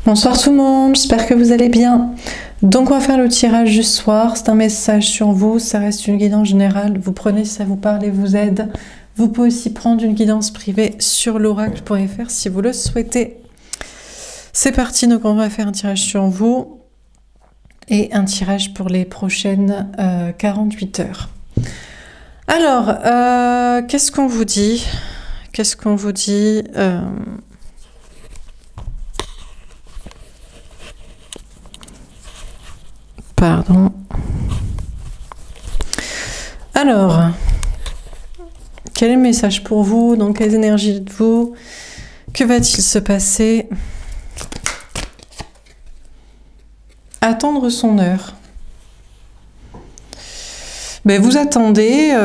Bonsoir tout le monde, j'espère que vous allez bien. Donc on va faire le tirage du soir, c'est un message sur vous, ça reste une guidance générale, vous prenez si ça vous parle et vous aide. Vous pouvez aussi prendre une guidance privée sur l'oracle.fr si vous le souhaitez. C'est parti, donc on va faire un tirage sur vous et un tirage pour les prochaines 48 heures. Alors, qu'est-ce qu'on vous dit? Qu'est-ce qu'on vous dit Pardon. Alors, quel est le message pour vous? Dans quelles énergies êtes-vous? Que va-t-il se passer? Attendre son heure. Ben, vous attendez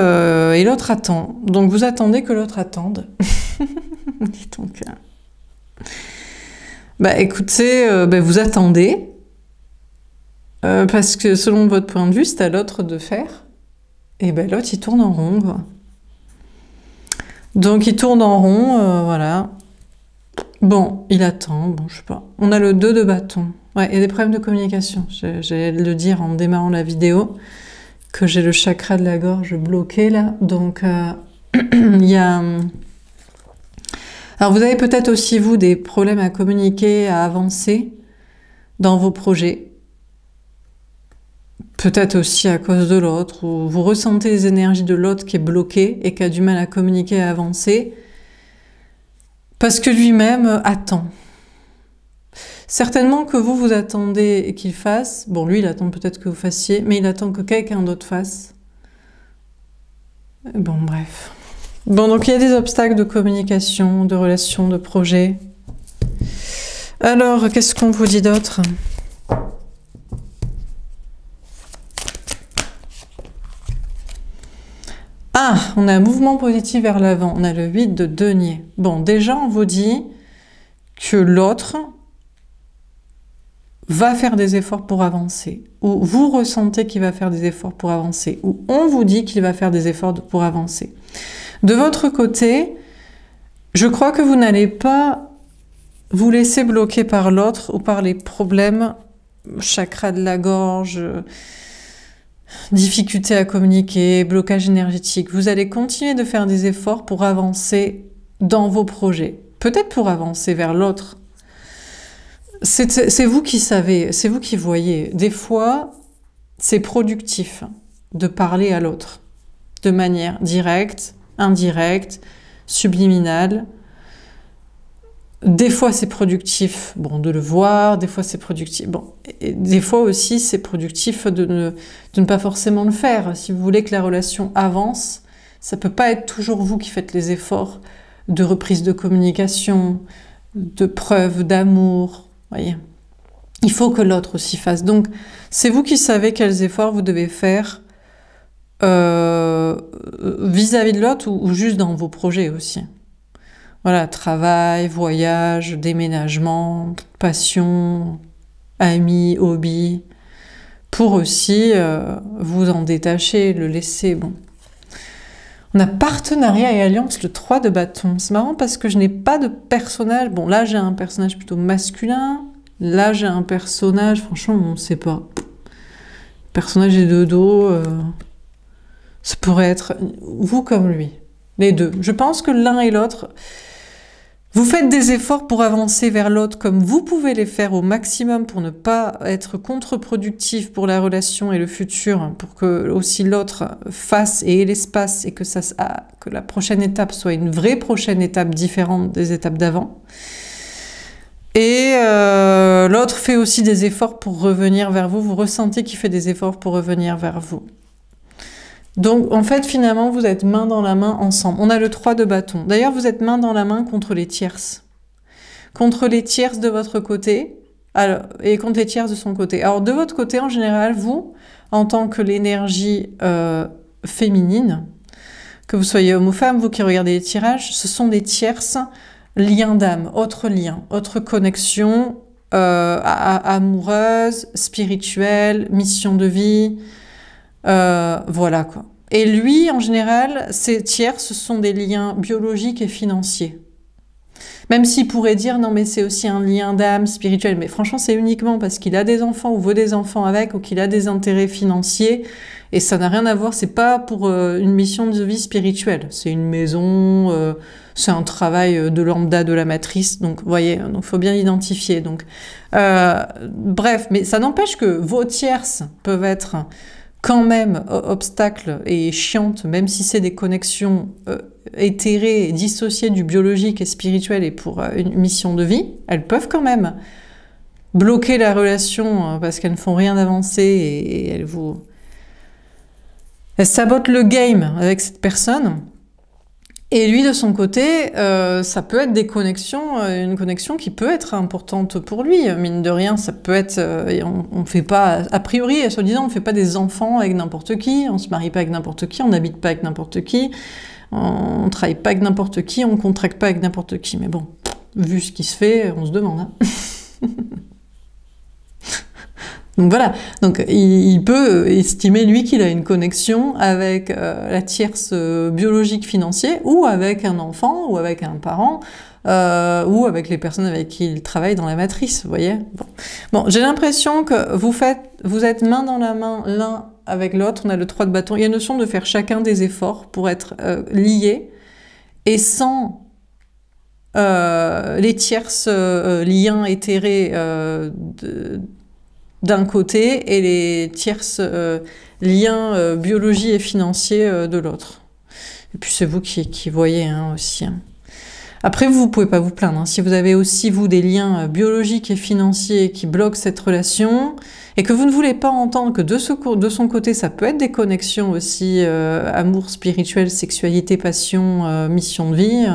et l'autre attend. Donc vous attendez que l'autre attende. Dis donc. Bah écoutez, vous attendez. Parce que selon votre point de vue, c'est à l'autre de faire. Et ben l'autre, il tourne en rond, quoi. Donc il tourne en rond, voilà. Bon, il attend, bon, je sais pas. On a le 2 de bâton. Ouais, il y a des problèmes de communication. J'allais le dire en démarrant la vidéo, que j'ai le chakra de la gorge bloqué, là. Donc, il y a... Alors, vous avez peut-être aussi, vous, des problèmes à communiquer, à avancer dans vos projets. Peut-être aussi à cause de l'autre, ou vous ressentez les énergies de l'autre qui est bloqué et qui a du mal à communiquer et à avancer, parce que lui-même attend. Certainement que vous attendez qu'il fasse, bon lui il attend peut-être que vous fassiez, mais il attend que quelqu'un d'autre fasse. Bon bref. Bon donc il y a des obstacles de communication, de relations, de projets. Alors qu'est-ce qu'on vous dit d'autre ? Ah, on a un mouvement positif vers l'avant, on a le 8 de denier. Bon, déjà on vous dit que l'autre va faire des efforts pour avancer, ou vous ressentez qu'il va faire des efforts pour avancer, ou on vous dit qu'il va faire des efforts pour avancer. De votre côté, je crois que vous n'allez pas vous laisser bloquer par l'autre ou par les problèmes, chakra de la gorge, difficulté à communiquer, blocage énergétique. Vous allez continuer de faire des efforts pour avancer dans vos projets. Peut-être pour avancer vers l'autre. C'est vous qui savez, c'est vous qui voyez. Des fois, c'est productif de parler à l'autre de manière directe, indirecte, subliminale. Des fois, c'est productif, bon, de le voir, des fois, c'est productif, bon, et des fois aussi, c'est productif de ne pas forcément le faire. Si vous voulez que la relation avance, ça peut pas être toujours vous qui faites les efforts de reprise de communication, de preuve d'amour, voyez. Il faut que l'autre aussi fasse. Donc, c'est vous qui savez quels efforts vous devez faire vis-à-vis de l'autre ou juste dans vos projets aussi. Voilà, travail, voyage, déménagement, passion, amis, hobby, pour aussi vous en détacher, le laisser, bon. On a partenariat et alliance, le 3 de bâton. C'est marrant parce que je n'ai pas de personnage. Bon, là, j'ai un personnage plutôt masculin. Là, j'ai un personnage, franchement, on ne sait pas. Personnage et de dos, ça pourrait être vous comme lui. Les deux. Je pense que l'un et l'autre, vous faites des efforts pour avancer vers l'autre comme vous pouvez les faire au maximum pour ne pas être contre-productif pour la relation et le futur, pour que aussi l'autre fasse et ait l'espace et que, que la prochaine étape soit une vraie prochaine étape différente des étapes d'avant. Et l'autre fait aussi des efforts pour revenir vers vous. Vous ressentez qu'il fait des efforts pour revenir vers vous. Donc, en fait, finalement, vous êtes main dans la main ensemble. On a le 3 de bâton. D'ailleurs, vous êtes main dans la main contre les tierces. Contre les tierces de votre côté et contre les tierces de son côté. Alors, de votre côté, en général, vous, en tant que l'énergie féminine, que vous soyez homme ou femme, vous qui regardez les tirages, ce sont des tierces liens d'âme, autres liens, autres connexions amoureuses, spirituelles, mission de vie, voilà quoi. Et lui, en général, ces tiers, ce sont des liens biologiques et financiers. Même s'il pourrait dire non mais c'est aussi un lien d'âme spirituel, mais franchement c'est uniquement parce qu'il a des enfants ou veut des enfants avec ou qu'il a des intérêts financiers et ça n'a rien à voir, c'est pas pour une mission de vie spirituelle, c'est une maison, c'est un travail de lambda de la matrice, donc vous voyez, donc faut bien identifier. Donc bref, mais ça n'empêche que vos tierces peuvent être quand même obstacles et chiantes, même si c'est des connexions éthérées, dissociées du biologique et spirituel et pour une mission de vie, elles peuvent quand même bloquer la relation parce qu'elles ne font rien d'avancer et elles sabotent le game avec cette personne. Et lui, de son côté, ça peut être des connexions, une connexion qui peut être importante pour lui. Mine de rien, ça peut être... on fait pas... A priori, soi-disant, on fait pas des enfants avec n'importe qui, on se marie pas avec n'importe qui, on n'habite pas avec n'importe qui, on travaille pas avec n'importe qui, on contracte pas avec n'importe qui. Mais bon, vu ce qui se fait, on se demande. Hein. Donc voilà, donc il peut estimer lui qu'il a une connexion avec la tierce biologique financier ou avec un enfant ou avec un parent ou avec les personnes avec qui il travaille dans la matrice, vous voyez. Bon, j'ai l'impression que vous êtes main dans la main l'un avec l'autre, on a le 3 de bâton, il y a une notion de faire chacun des efforts pour être liés et sans les tierces liens éthérés d'un côté et les tierces liens biologie et financiers de l'autre. Et puis c'est vous qui voyez hein, aussi. Hein. Après, vous pouvez pas vous plaindre. Hein. Si vous avez aussi, vous, des liens biologiques et financiers qui bloquent cette relation et que vous ne voulez pas entendre que de son côté, ça peut être des connexions aussi amour spirituel, sexualité, passion, mission de vie...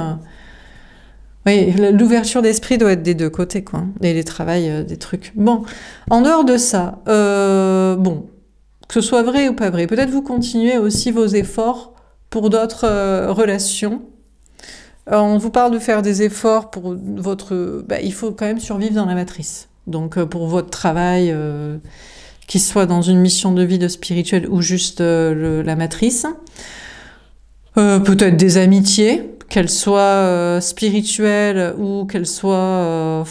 Oui, l'ouverture d'esprit doit être des deux côtés, quoi. Et les travails des trucs. Bon, en dehors de ça, bon, que ce soit vrai ou pas vrai, peut-être vous continuez aussi vos efforts pour d'autres relations. On vous parle de faire des efforts pour votre... il faut quand même survivre dans la matrice. Donc, pour votre travail, qu'il soit dans une mission de vie de spirituel ou juste la matrice. Peut-être des amitiés, qu'elles soient spirituelles ou qu'elles soient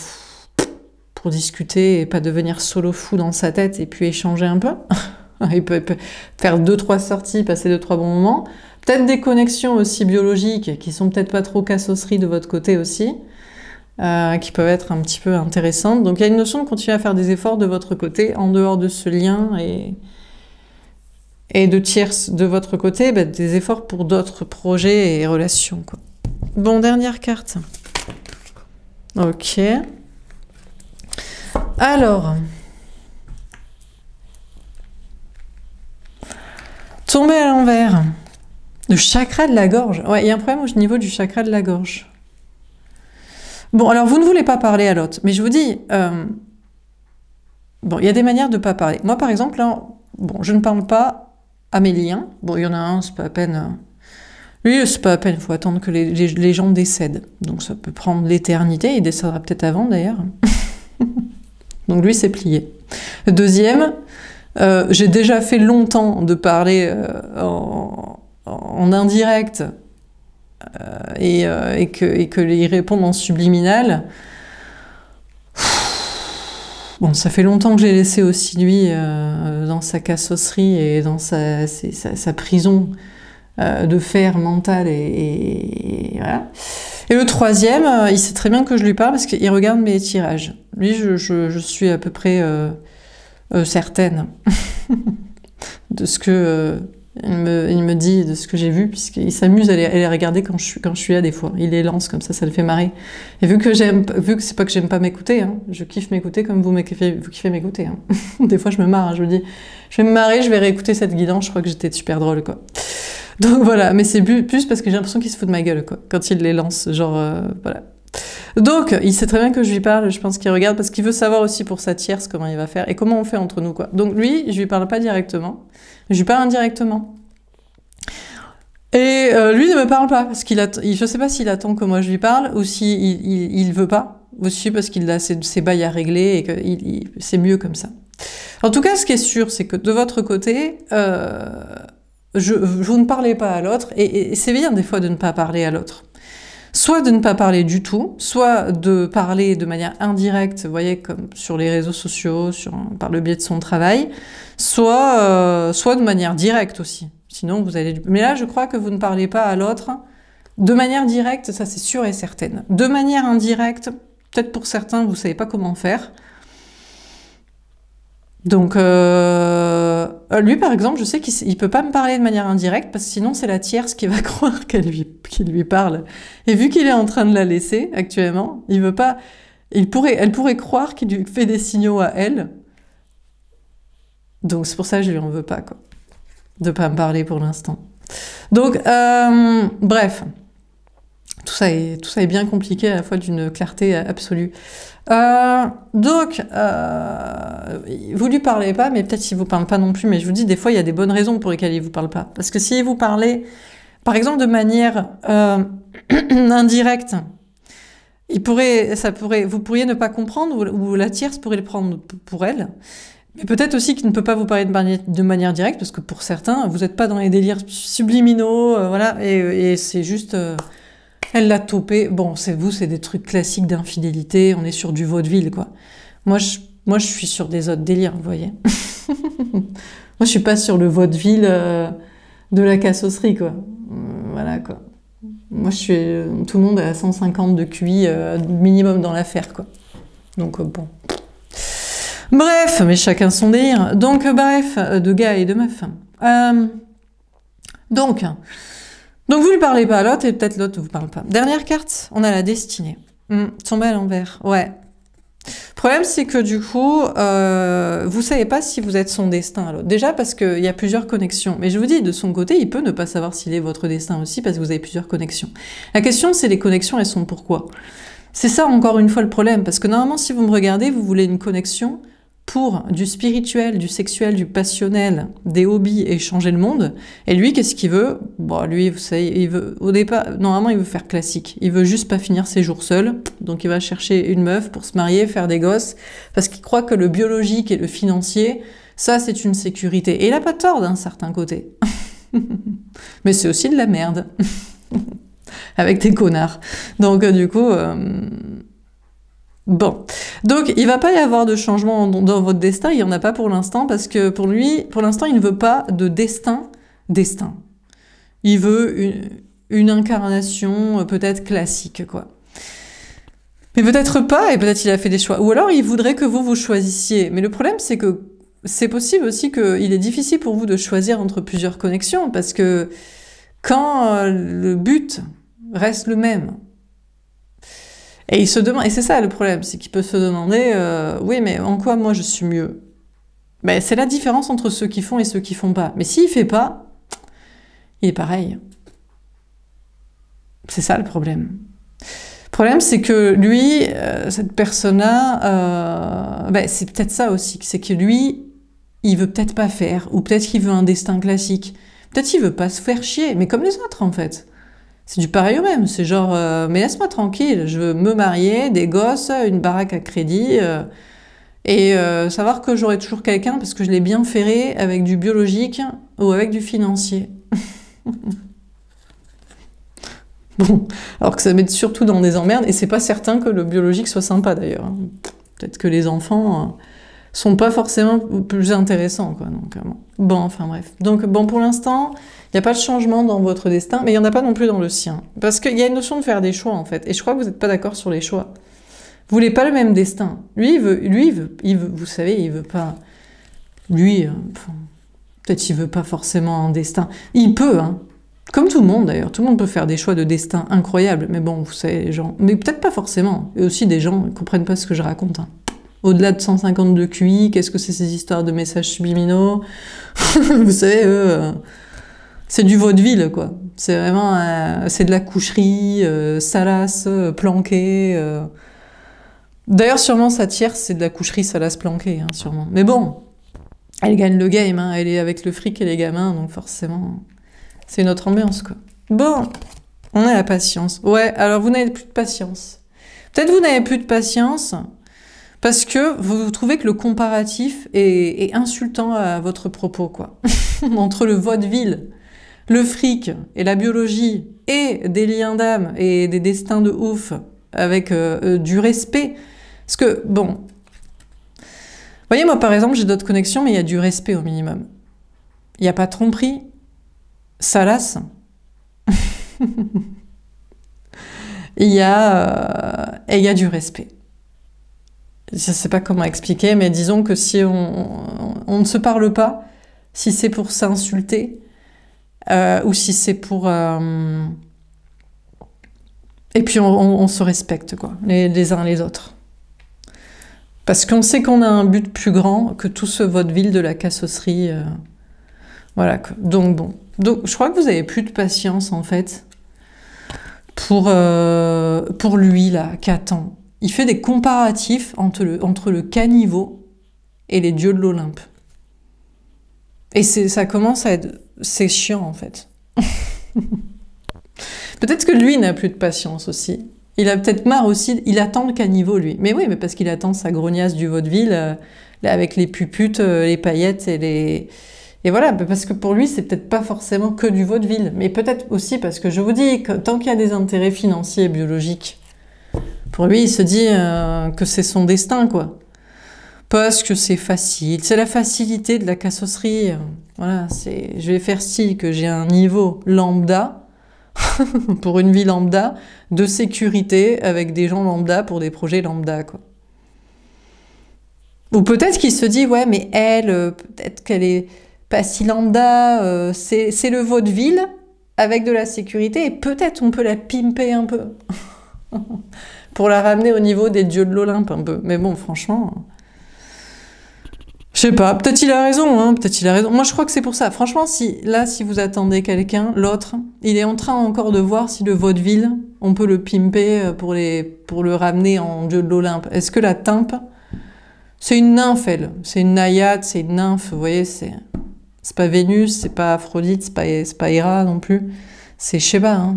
pour discuter et pas devenir solo fou dans sa tête et puis échanger un peu. Il peut faire 2-3 sorties, passer 2-3 bons moments. Peut-être des connexions aussi biologiques qui sont peut-être pas trop cassosseries de votre côté aussi, qui peuvent être un petit peu intéressantes. Donc il y a une notion de continuer à faire des efforts de votre côté en dehors de ce lien et de tierces de votre côté, des efforts pour d'autres projets et relations, quoi. Bon, dernière carte. Ok. Alors. Tomber à l'envers. Le chakra de la gorge. Ouais, il y a un problème au niveau du chakra de la gorge. Bon, alors vous ne voulez pas parler à l'autre, mais je vous dis... bon, il y a des manières de ne pas parler. Moi, par exemple, là, bon, je ne parle pas à mes liens. Bon, il y en a un, c'est pas à peine... Lui, c'est pas à peine, il faut attendre que les gens décèdent. Donc ça peut prendre l'éternité, il décédera peut-être avant d'ailleurs. Donc lui, c'est plié. Le deuxième, j'ai déjà fait longtemps de parler en indirect et que les répondent en subliminal. Bon, ça fait longtemps que j'ai laissé aussi lui dans sa cassosserie et dans sa prison de fer mental et voilà. Et le troisième, il sait très bien que je lui parle parce qu'il regarde mes tirages. Lui, je suis à peu près certaine de ce que il me dit, de ce que j'ai vu, puisqu'il s'amuse à les regarder quand je suis là des fois. Il les lance comme ça le fait marrer. Et vu que c'est pas que j'aime pas m'écouter, hein, je kiffe m'écouter comme vous kiffez m'écouter. Hein. Des fois, je me marre, hein, je me dis, je vais me marrer, je vais réécouter cette guidance, je crois que j'étais super drôle, quoi. Donc voilà, mais c'est plus parce que j'ai l'impression qu'il se fout de ma gueule, quoi, quand il les lance, genre, voilà. Donc, il sait très bien que je lui parle, je pense qu'il regarde, parce qu'il veut savoir aussi pour sa tierce comment il va faire, et comment on fait entre nous, quoi. Donc lui, je lui parle pas directement, je lui parle indirectement. Et lui ne me parle pas, parce je sais pas s'il attend que moi je lui parle, ou il veut pas, aussi parce qu'il a ses bails à régler, et que c'est mieux comme ça. En tout cas, ce qui est sûr, c'est que de votre côté, vous ne parlez pas à l'autre, et c'est bien des fois de ne pas parler à l'autre. soit de ne pas parler du tout, soit de parler de manière indirecte, vous voyez, comme sur les réseaux sociaux, par le biais de son travail, soit de manière directe aussi. Sinon, vous allez... Mais là, je crois que vous ne parlez pas à l'autre de manière directe, ça c'est sûr et certain. De manière indirecte, peut-être pour certains, vous ne savez pas comment faire. Donc, lui, par exemple, je sais qu'il ne peut pas me parler de manière indirecte, parce que sinon, c'est la tierce qui va croire qu'il lui parle. Et vu qu'il est en train de la laisser, actuellement, il veut pas... elle pourrait croire qu'il lui fait des signaux à elle. Donc, c'est pour ça que je lui en veux pas, quoi. De pas me parler pour l'instant. Donc, bref. Tout ça est bien compliqué, à la fois d'une clarté absolue. Donc, vous lui parlez pas, mais peut-être qu'il vous parle pas non plus, mais je vous dis, des fois, il y a des bonnes raisons pour lesquelles il vous parle pas. Parce que si vous parlez, par exemple, de manière indirecte, vous pourriez ne pas comprendre, ou la tierce pourrait le prendre pour elle. Mais peut-être aussi qu'il ne peut pas vous parler de manière directe, parce que pour certains, vous n'êtes pas dans les délires subliminaux, voilà, et c'est juste... elle l'a topé. Bon, c'est des trucs classiques d'infidélité, on est sur du vaudeville, quoi. Moi, je suis sur des autres délires, vous voyez. Moi, je suis pas sur le vaudeville de la cassosserie, quoi. Voilà, quoi. Moi, tout le monde est à 150 de QI minimum dans l'affaire, quoi. Donc, bon... Bref, mais chacun son délire. Donc, bref, de gars et de meufs. Donc, vous lui parlez pas à l'autre et peut-être l'autre ne vous parle pas. Dernière carte, on a la destinée. Tombée à l'envers, ouais. Le problème, c'est que du coup, vous savez pas si vous êtes son destin à l'autre. Déjà parce qu'il y a plusieurs connexions. Mais je vous dis, de son côté, il peut ne pas savoir s'il est votre destin aussi parce que vous avez plusieurs connexions. La question, c'est les connexions, elles sont pourquoi? C'est ça, encore une fois, le problème. Parce que normalement, si vous me regardez, vous voulez une connexion pour du spirituel, du sexuel, du passionnel, des hobbies et changer le monde. Et lui, qu'est-ce qu'il veut? Bon, lui, vous savez, il veut, au départ, normalement, il veut faire classique. Il veut juste pas finir ses jours seul. Donc, il va chercher une meuf pour se marier, faire des gosses, parce qu'il croit que le biologique et le financier, ça, c'est une sécurité. Et il a pas tort d'un certain côté. Mais c'est aussi de la merde. Avec des connards. Donc, du coup... Bon, donc il va pas y avoir de changement dans votre destin, il y en a pas pour l'instant, parce que pour lui, pour l'instant, il ne veut pas de destin. Il veut une incarnation peut-être classique, quoi. Mais peut-être pas, et peut-être il a fait des choix. Ou alors il voudrait que vous choisissiez. Mais le problème, c'est que c'est possible aussi qu'il est difficile pour vous de choisir entre plusieurs connexions, parce que quand le but reste le même, et il se demande, et c'est ça le problème, c'est qu'il peut se demander, oui, mais en quoi moi je suis mieux? Ben, c'est la différence entre ceux qui font et ceux qui font pas. Mais s'il fait pas, il est pareil. C'est ça le problème. Le problème, c'est que lui, cette personne-là, ben, c'est peut-être ça aussi, c'est que lui, il veut peut-être pas faire, ou peut-être qu'il veut un destin classique. Peut-être qu'il veut pas se faire chier, mais comme les autres en fait. C'est du pareil au même, c'est genre, mais laisse-moi tranquille, je veux me marier, des gosses, une baraque à crédit, et savoir que j'aurai toujours quelqu'un parce que je l'ai bien ferré avec du biologique ou avec du financier. Bon, alors que ça met surtout dans des emmerdes, et c'est pas certain que le biologique soit sympa d'ailleurs. Peut-être que les enfants sont pas forcément plus intéressants, quoi. Donc, bon, enfin bref. Donc bon, pour l'instant... il n'y a pas de changement dans votre destin, mais il n'y en a pas non plus dans le sien. Parce qu'il y a une notion de faire des choix, en fait. Et je crois que vous n'êtes pas d'accord sur les choix. Vous voulez pas le même destin. Lui, il veut, vous savez, il veut pas... Lui, peut-être il veut pas forcément un destin. Il peut, hein. Comme tout le monde, d'ailleurs. Tout le monde peut faire des choix de destin incroyables. Mais bon, vous savez, les gens... Mais peut-être pas forcément. Et aussi, des gens ne comprennent pas ce que je raconte, hein. Au-delà de 152 QI, qu'est-ce que c'est ces histoires de messages subliminaux? Vous savez, eux... c'est du vaudeville, quoi. C'est vraiment... c'est de la coucherie, salace, planquée. D'ailleurs, sûrement, sa tierce, c'est de la coucherie, salace, planquée, hein, sûrement. Mais bon, elle gagne le game, hein. Elle est avec le fric et les gamins, donc forcément, c'est une autre ambiance, quoi. Bon, on a la patience. Ouais, alors vous n'avez plus de patience. Peut-être vous n'avez plus de patience parce que vous trouvez que le comparatif est insultant à votre propos, quoi. Entre le vaudeville le fric et la biologie et des liens d'âme et des destins de ouf avec du respect. Parce que, bon, vous voyez, moi par exemple, j'ai d'autres connexions, mais il y a du respect au minimum. Il n'y a pas de tromperie, ça lasse. Il y a du respect. Je ne sais pas comment expliquer, mais disons que si on ne se parle pas, si c'est pour s'insulter, ou si c'est pour... Et puis on se respecte, quoi, les uns les autres. Parce qu'on sait qu'on a un but plus grand que tout ce vaudeville de la cassosserie. Voilà. Donc bon. Donc je crois que vous avez plus de patience, en fait, pour lui, là, qui attend. Il fait des comparatifs entre le caniveau et les dieux de l'Olympe. Et ça commence à être... C'est chiant, en fait. Peut-être que lui n'a plus de patience aussi. Il a peut-être marre aussi, il attend le caniveau, lui. Mais oui, mais parce qu'il attend sa grognasse du vaudeville, avec les puputes, les paillettes et les... Et voilà, parce que pour lui, c'est peut-être pas forcément que du vaudeville. Mais peut-être aussi parce que je vous dis, que tant qu'il y a des intérêts financiers et biologiques, pour lui, il se dit que c'est son destin, quoi. Parce que c'est facile. C'est la facilité de la cassosserie. Voilà, je vais faire style que j'ai un niveau lambda, pour une vie lambda, de sécurité avec des gens lambda pour des projets lambda, quoi. Ou peut-être qu'il se dit, ouais, mais elle, peut-être qu'elle est pas si lambda, c'est le vaudeville avec de la sécurité, et peut-être on peut la pimper un peu. Pour la ramener au niveau des dieux de l'Olympe, un peu. Mais bon, franchement... Je sais pas, peut-être il a raison, hein, peut-être il a raison. Moi, je crois que c'est pour ça. Franchement, si vous attendez quelqu'un, l'autre, il est en train encore de voir si le vaudeville, on peut le pimper pour le ramener en dieu de l'Olympe. Est-ce que la timpe, c'est une nymphe, elle. C'est une naïade, c'est une nymphe, vous voyez, c'est pas Vénus, c'est pas Aphrodite, c'est pas Héra non plus. C'est, je sais pas, hein,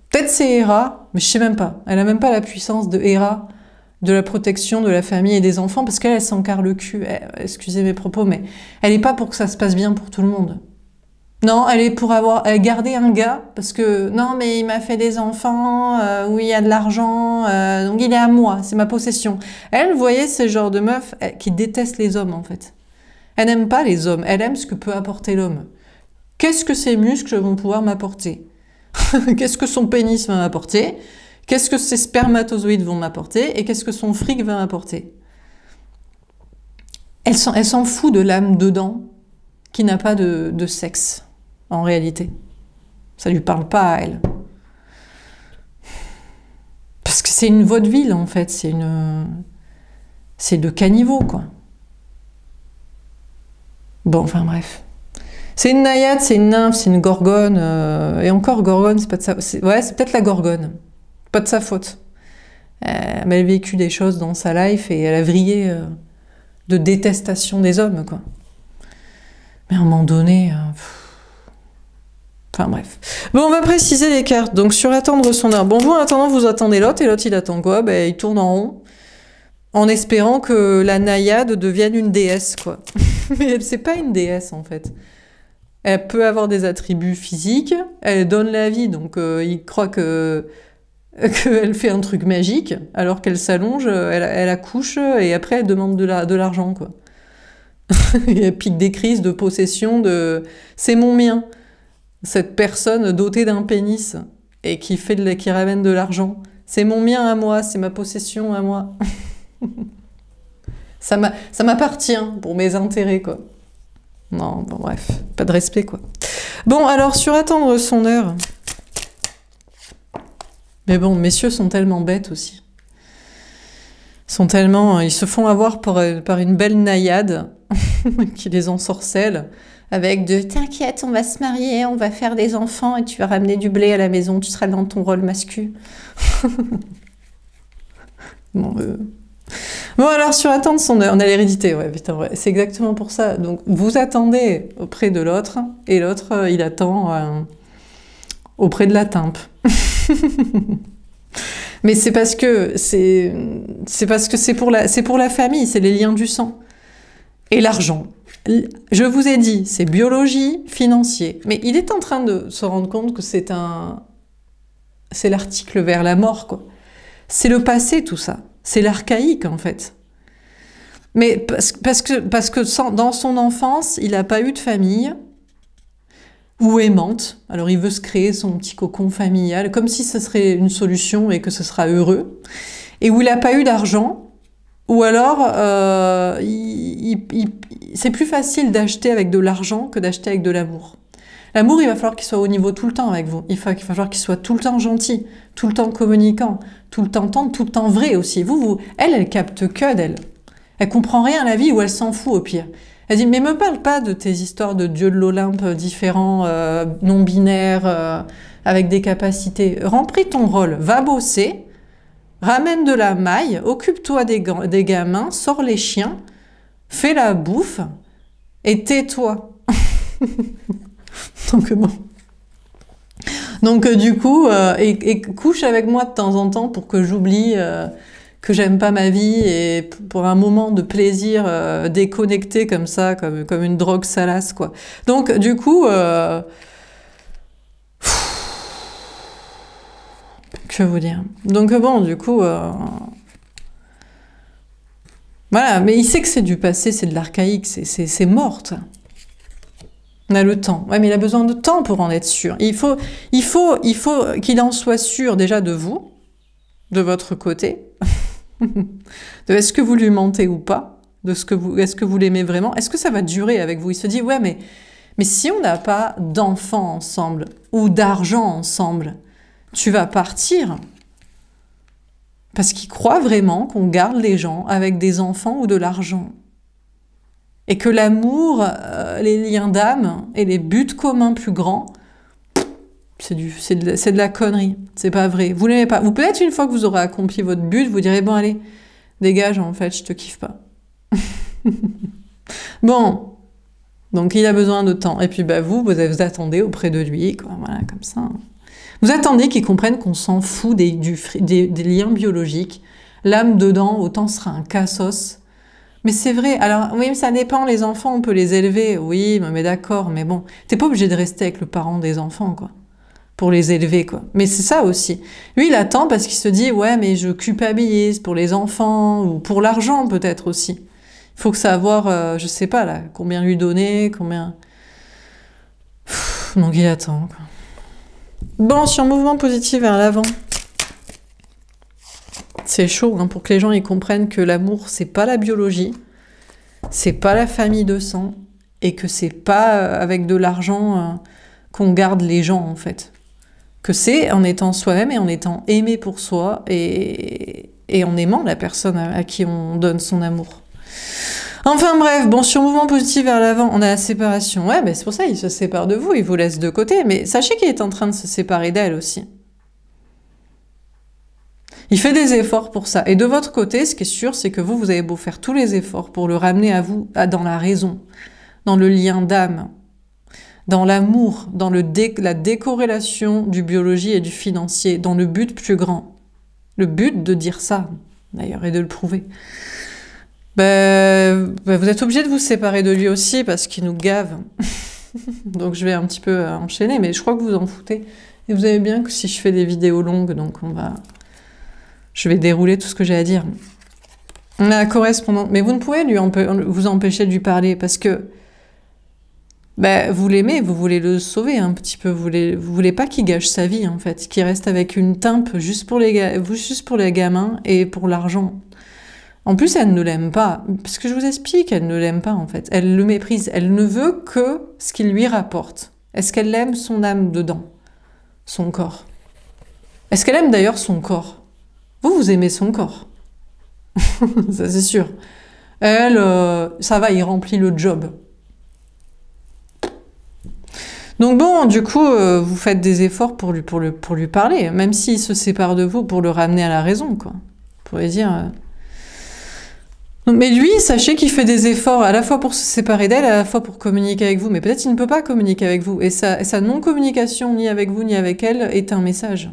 peut-être c'est Héra, mais je sais même pas. Elle a même pas la puissance de Héra, de la protection de la famille et des enfants, parce qu'elle s'encarre le cul. Excusez mes propos, mais elle n'est pas pour que ça se passe bien pour tout le monde. Non, elle est pour garder un gars, parce que non, mais il m'a fait des enfants, où il y a de l'argent, donc il est à moi, c'est ma possession. Elle, vous voyez, c'est le genre de meuf qui déteste les hommes, en fait. Elle n'aime pas les hommes, elle aime ce que peut apporter l'homme. Qu'est-ce que ses muscles vont pouvoir m'apporter? Qu'est-ce que son pénis va m'apporter? Qu'est-ce que ses spermatozoïdes vont m'apporter? Et qu'est-ce que son fric va m'apporter? Elle s'en fout de l'âme dedans, qui n'a pas de sexe, en réalité. Ça lui parle pas à elle. Parce que c'est une vaudeville, en fait. C'est de caniveau, quoi. Bon, enfin bref. C'est une naïade, c'est une nymphe, c'est une gorgone. Et encore, gorgone, c'est pas de sa... Ouais, c'est peut-être la gorgone. Pas de sa faute. Elle a vécu des choses dans sa life et elle a vrillé de détestation des hommes, quoi. Mais à un moment donné... Enfin bref. Bon, on va préciser les cartes. Donc sur attendre son heure. Bon, vous en attendant, vous attendez l'autre, et l'autre il attend quoi? Ben, il tourne en rond, en espérant que la naïade devienne une déesse, quoi. Mais c'est pas une déesse, en fait. Elle peut avoir des attributs physiques, elle donne la vie, donc il croit qu'elle fait un truc magique, alors qu'elle s'allonge, elle accouche, et après elle demande de l'argent, quoi. Et elle pique des crises de possession de « c'est mon mien ». Cette personne dotée d'un pénis et qui ramène de l'argent. C'est mon mien à moi, c'est ma possession à moi. Ça m'appartient pour mes intérêts, quoi. Non, bon, bref, pas de respect, quoi. Bon, alors, sur attendre son heure. Mais bon, messieurs sont tellement bêtes aussi. Ils se font avoir par une belle naïade qui les ensorcelle. Avec de « t'inquiète, on va se marier, on va faire des enfants et tu vas ramener du blé à la maison, tu seras dans ton rôle masculin. » Bon, alors, sur attendre son heure, on a l'hérédité, ouais, putain, ouais, c'est exactement pour ça. Donc, vous attendez auprès de l'autre, et l'autre, il attend auprès de la timpe. Mais c'est parce que c'est pour la famille, c'est les liens du sang. et l'argent. Je vous ai dit, c'est biologie, financier. Mais il est en train de se rendre compte que c'est l'article vers la mort, quoi. C'est le passé, tout ça. C'est l'archaïque, en fait. Mais parce que dans son enfance, il n'a pas eu de famille ou aimante. Alors il veut se créer son petit cocon familial, comme si ce serait une solution et que ce sera heureux. Et où il n'a pas eu d'argent, ou alors c'est plus facile d'acheter avec de l'argent que d'acheter avec de l'amour. L'amour, il va falloir qu'il soit au niveau tout le temps avec vous. Il va falloir qu'il soit tout le temps gentil, tout le temps communicant, tout le temps tendre, tout le temps vrai aussi. Elle capte que d'elle. Elle comprend rien à la vie ou elle s'en fout au pire. Elle dit, mais me parle pas de tes histoires de dieux de l'Olympe différents, non-binaires, avec des capacités. Remplis ton rôle, va bosser, ramène de la maille, occupe-toi des gamins, sors les chiens, fais la bouffe et tais-toi. Donc bon. Donc du coup, et couche avec moi de temps en temps pour que j'oublie que j'aime pas ma vie et pour un moment de plaisir déconnecté comme ça, comme une drogue salace, quoi. Donc du coup, que vous dire. Donc bon, du coup, voilà. Mais il sait que c'est du passé, c'est de l'archaïque, c'est morte. On a le temps. Ouais, mais il a besoin de temps pour en être sûr. Il faut qu'il en soit sûr déjà de vous, de votre côté, de est-ce que vous lui mentez ou pas, est-ce que vous l'aimez vraiment, est-ce que ça va durer avec vous. Il se dit, ouais, mais si on n'a pas d'enfants ensemble ou d'argent ensemble, tu vas partir. Parce qu'il croit vraiment qu'on garde les gens avec des enfants ou de l'argent. Et que l'amour, les liens d'âme et les buts communs plus grands, c'est de la connerie. C'est pas vrai. Vous l'aimez pas. Vous peut-être une fois que vous aurez accompli votre but, vous direz, bon allez, dégage, en fait, je te kiffe pas. Bon. Donc il a besoin de temps. Et puis bah, vous attendez auprès de lui, quoi. Voilà, comme ça. Vous attendez qu'il comprenne qu'on s'en fout des liens biologiques. L'âme dedans, autant sera un cassos. Mais c'est vrai, alors oui, ça dépend, les enfants, on peut les élever, oui, mais d'accord, mais bon, t'es pas obligé de rester avec le parent des enfants, quoi, pour les élever, quoi. Mais c'est ça aussi. Lui, il attend parce qu'il se dit, ouais, mais je culpabilise pour les enfants, ou pour l'argent, peut-être aussi. Il faut que savoir, je sais pas, là, combien lui donner, combien... Donc il attend, quoi. Bon, sur mouvement positif vers l'avant. C'est chaud, hein, pour que les gens ils comprennent que l'amour, c'est pas la biologie, c'est pas la famille de sang, et que c'est pas avec de l'argent qu'on garde les gens, en fait. Que c'est en étant soi-même et en étant aimé pour soi, et en aimant la personne à qui on donne son amour. Enfin bref, bon, sur mouvement positif vers l'avant, on a la séparation. Ouais, ben c'est pour ça, il se sépare de vous, il vous laisse de côté, mais sachez qu'il est en train de se séparer d'elle aussi. Il fait des efforts pour ça. Et de votre côté, ce qui est sûr, c'est que vous avez beau faire tous les efforts pour le ramener à vous, dans la raison, dans le lien d'âme, dans l'amour, dans la décorrélation du biologie et du financier, dans le but plus grand. Le but de dire ça, d'ailleurs, et de le prouver. Vous êtes obligé de vous séparer de lui aussi parce qu'il nous gave. Donc je vais un petit peu enchaîner, mais je crois que vous en foutez. Et vous savez bien que si je fais des vidéos longues, donc je vais dérouler tout ce que j'ai à dire. On a la correspondante. Mais vous ne pouvez vous empêcher de lui parler parce que vous l'aimez, vous voulez le sauver un petit peu. Vous voulez pas qu'il gâche sa vie, en fait. Qu'il reste avec une timpe juste pour les gamins et pour l'argent. En plus, elle ne l'aime pas. Parce que je vous explique, elle ne l'aime pas, en fait. Elle le méprise. Elle ne veut que ce qu'il lui rapporte. Est-ce qu'elle aime son âme dedans? Son corps? Est-ce qu'elle aime d'ailleurs son corps? Vous aimez son corps. Ça, c'est sûr. Elle, ça va, il remplit le job. Donc bon, du coup, vous faites des efforts pour lui parler, même s'il se sépare de vous, pour le ramener à la raison, quoi. Vous pourriez dire... Mais lui, sachez qu'il fait des efforts à la fois pour se séparer d'elle, à la fois pour communiquer avec vous. Mais peut-être qu'il ne peut pas communiquer avec vous. Et sa non-communication, ni avec vous, ni avec elle, est un message.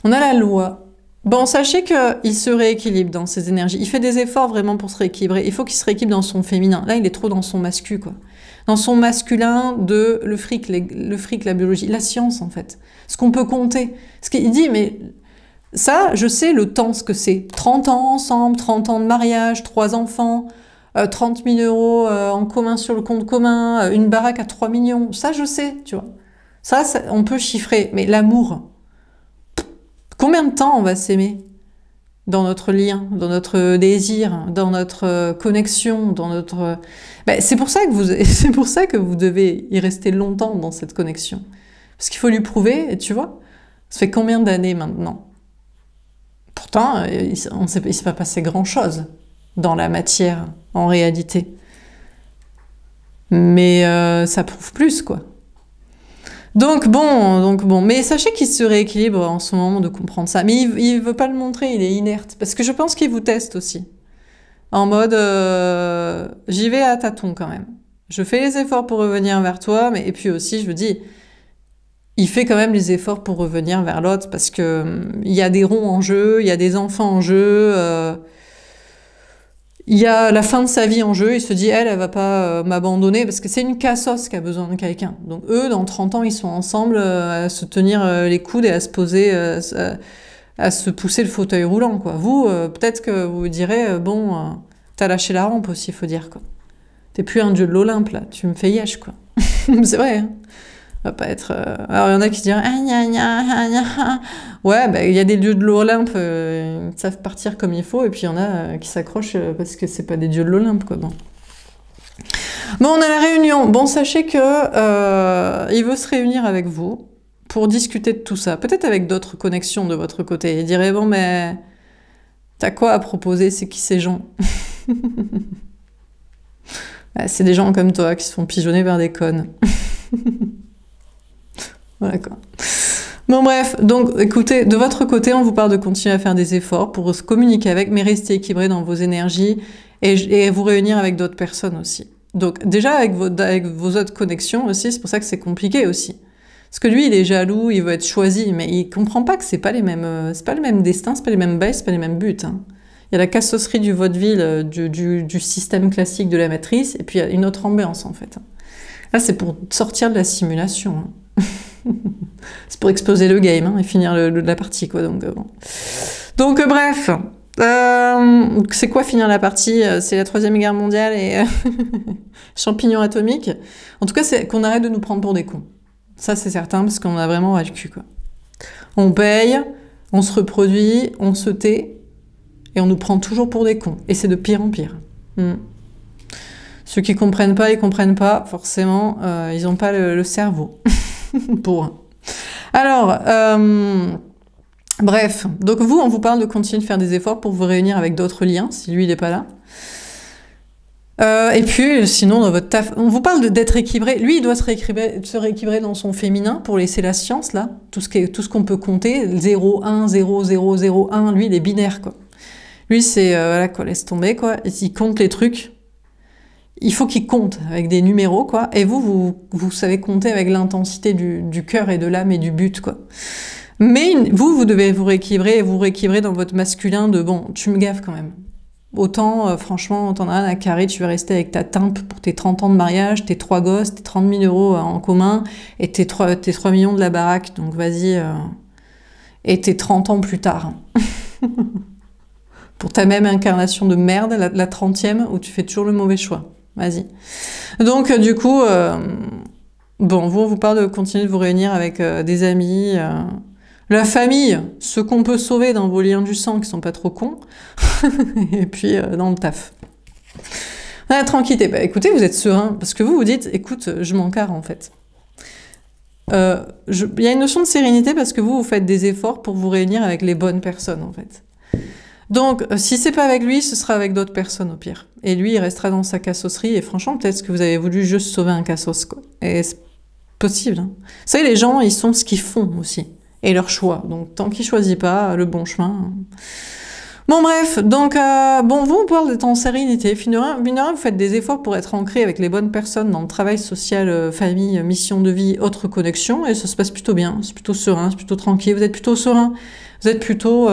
On a la loi. Bon, sachez qu'il se rééquilibre dans ses énergies. Il fait des efforts vraiment pour se rééquilibrer. Il faut qu'il se rééquilibre dans son féminin. Là, il est trop dans son masculin, quoi. Dans son masculin de le fric, la biologie, la science, en fait. Ce qu'on peut compter. Ce qu'il dit, mais ça, je sais le temps, ce que c'est. 30 ans ensemble, 30 ans de mariage, 3 enfants, 30 000 euros en commun sur le compte commun, une baraque à 3 millions. Ça, je sais, tu vois. Ça, on peut chiffrer. Mais l'amour, combien de temps on va s'aimer dans notre lien, dans notre désir, dans notre connexion, dans notre... Ben, c'est pour ça que vous devez y rester longtemps dans cette connexion. Parce qu'il faut lui prouver, et tu vois, ça fait combien d'années maintenant? Pourtant, il ne s'est pas passé grand-chose dans la matière, en réalité. Mais ça prouve plus, quoi. Donc bon, mais sachez qu'il se rééquilibre en ce moment de comprendre ça. Mais il veut pas le montrer, il est inerte. Parce que je pense qu'il vous teste aussi. En mode, j'y vais à tâtons quand même. Je fais les efforts pour revenir vers toi, mais et puis aussi, je vous dis, il fait quand même les efforts pour revenir vers l'autre, parce que il y a des ronds en jeu, il y a des enfants en jeu, il y a la fin de sa vie en jeu, il se dit, elle va pas m'abandonner, parce que c'est une cassos qui a besoin de quelqu'un. Donc eux, dans 30 ans, ils sont ensemble à se tenir les coudes et à se poser, à se pousser le fauteuil roulant, quoi. Vous, peut-être que vous direz, bon, t'as lâché la rampe aussi, il faut dire, quoi. T'es plus un dieu de l'Olympe, là, tu me fais yesh, quoi. C'est vrai, hein. Va pas être... Alors, il y en a qui diraient... Ah, gna, gna, gna, gna. Ouais, bah, il y a des dieux de l'Olympe, ils savent partir comme il faut, et puis il y en a qui s'accrochent parce que c'est pas des dieux de l'Olympe, quoi. Bon, on a la réunion. Bon, sachez que il veut se réunir avec vous pour discuter de tout ça. Peut-être avec d'autres connexions de votre côté. Il dirait, bon, mais... T'as quoi à proposer? C'est qui ces gens? Bah, c'est des gens comme toi qui se font pigeonner par des connes. Voilà quoi. Bon bref, donc écoutez, de votre côté, on vous parle de continuer à faire des efforts pour se communiquer avec, mais rester équilibré dans vos énergies et vous réunir avec d'autres personnes aussi. Donc déjà avec vos autres connexions aussi, c'est pour ça que c'est compliqué aussi. Parce que lui, il est jaloux, il veut être choisi, mais il comprend pas que c'est pas le même destin, c'est pas les mêmes bails, c'est pas les mêmes buts. Hein. Il y a la cassosserie du vaudeville, du système classique de la matrice, et puis il y a une autre ambiance en fait. Là, c'est pour sortir de la simulation. Hein. C'est pour exploser le game hein, et finir la partie, quoi. Donc bref, c'est quoi finir la partie? C'est la 3e guerre mondiale et champignons atomiques. En tout cas, c'est qu'on arrête de nous prendre pour des cons. Ça, c'est certain, parce qu'on a vraiment ras le cul, quoi. On paye, on se reproduit, on se tait, et on nous prend toujours pour des cons. Et c'est de pire en pire. Ceux qui comprennent pas, ils comprennent pas. Forcément, ils n'ont pas le cerveau. Pour. Alors, bref. Donc vous, on vous parle de continuer de faire des efforts pour vous réunir avec d'autres liens, si lui, il n'est pas là. Et puis, sinon, dans votre taf, on vous parle d'être équilibré. Lui, il doit se rééquilibrer dans son féminin pour laisser la science, là. Tout ce qu'on peut compter. 0, 1, 0, 0, 0, 1. Lui, il est binaire, quoi. Lui, c'est, voilà, quoi, laisse tomber, quoi. Il compte les trucs. Il faut qu'il compte avec des numéros, quoi. Et vous savez compter avec l'intensité du cœur et de l'âme et du but, quoi. Mais vous devez vous rééquilibrer et vous rééquilibrer dans votre masculin de, bon, tu me gaffes quand même. Autant, franchement, t'en as rien à carrer, tu vas rester avec ta timpe pour tes 30 ans de mariage, tes 3 gosses, tes 30 000 euros en commun et tes 3 millions de la baraque. Donc vas-y, et tes 30 ans plus tard. Pour ta même incarnation de merde, la 30e, où tu fais toujours le mauvais choix. Vas-y. Donc, du coup, bon, on vous parle de continuer de vous réunir avec des amis, la famille, ceux qu'on peut sauver dans vos liens du sang qui sont pas trop cons, et puis dans le taf. La tranquillité. Bah, écoutez, vous êtes serein, parce que vous dites, écoute, je m'en carre en fait. Il y a une notion de sérénité parce que vous faites des efforts pour vous réunir avec les bonnes personnes en fait. Donc, si c'est pas avec lui, ce sera avec d'autres personnes au pire. Et lui, il restera dans sa cassosserie. Et franchement, peut-être que vous avez voulu juste sauver un cassos, quoi. Et c'est possible. Hein. Vous savez, les gens, ils sont ce qu'ils font aussi. Et leur choix. Donc, tant qu'ils choisissent pas le bon chemin. Hein. Bon, bref. Donc, bon, vous, on parle d'être en sérénité. Finalement, vous faites des efforts pour être ancré avec les bonnes personnes dans le travail social, famille, mission de vie, autre connexion. Et ça se passe plutôt bien. C'est plutôt serein, c'est plutôt tranquille. Vous êtes plutôt serein. Vous êtes plutôt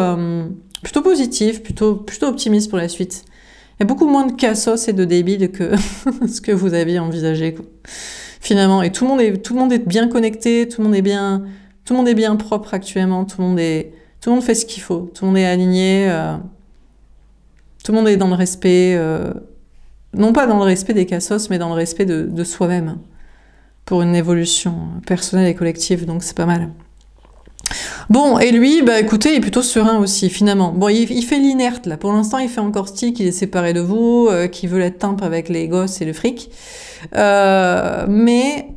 positif, plutôt optimiste pour la suite. Il y a beaucoup moins de cassos et de débiles que ce que vous aviez envisagé, quoi. Finalement. Et tout le monde est bien connecté, tout le monde est bien propre actuellement, tout le monde fait ce qu'il faut, tout le monde est aligné, tout le monde est dans le respect, non pas dans le respect des cassos, mais dans le respect de soi-même, pour une évolution personnelle et collective, donc c'est pas mal. Bon, et lui, bah écoutez, il est plutôt serein aussi, finalement. Bon, il fait l'inerte, là. Pour l'instant, il fait encore style qu'il est séparé de vous, qu'il veut être timbre avec les gosses et le fric. Mais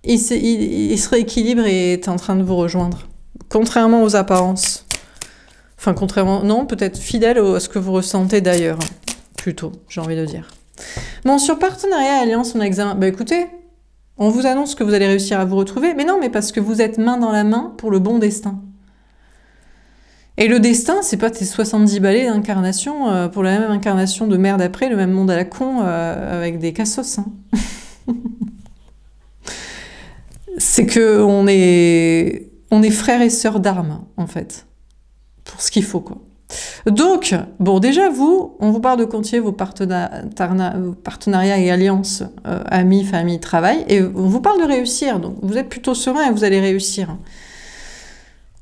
il se rééquilibre et est en train de vous rejoindre. Contrairement aux apparences. Enfin, contrairement... Non, peut-être fidèle à ce que vous ressentez d'ailleurs. Plutôt, j'ai envie de dire. Bon, sur partenariat et alliance, on a examen... Bah écoutez... On vous annonce que vous allez réussir à vous retrouver, mais non, mais parce que vous êtes main dans la main pour le bon destin. Et le destin, c'est pas tes 70 balais d'incarnation pour la même incarnation de merde après, le même monde à la con, avec des cassos. Hein. C'est que on est frères et sœurs d'armes, en fait. Pour ce qu'il faut, quoi. Donc, bon, déjà, on vous parle de continuer vos partenariats et alliances, amis, famille, travail, et on vous parle de réussir. Donc, vous êtes plutôt serein et vous allez réussir.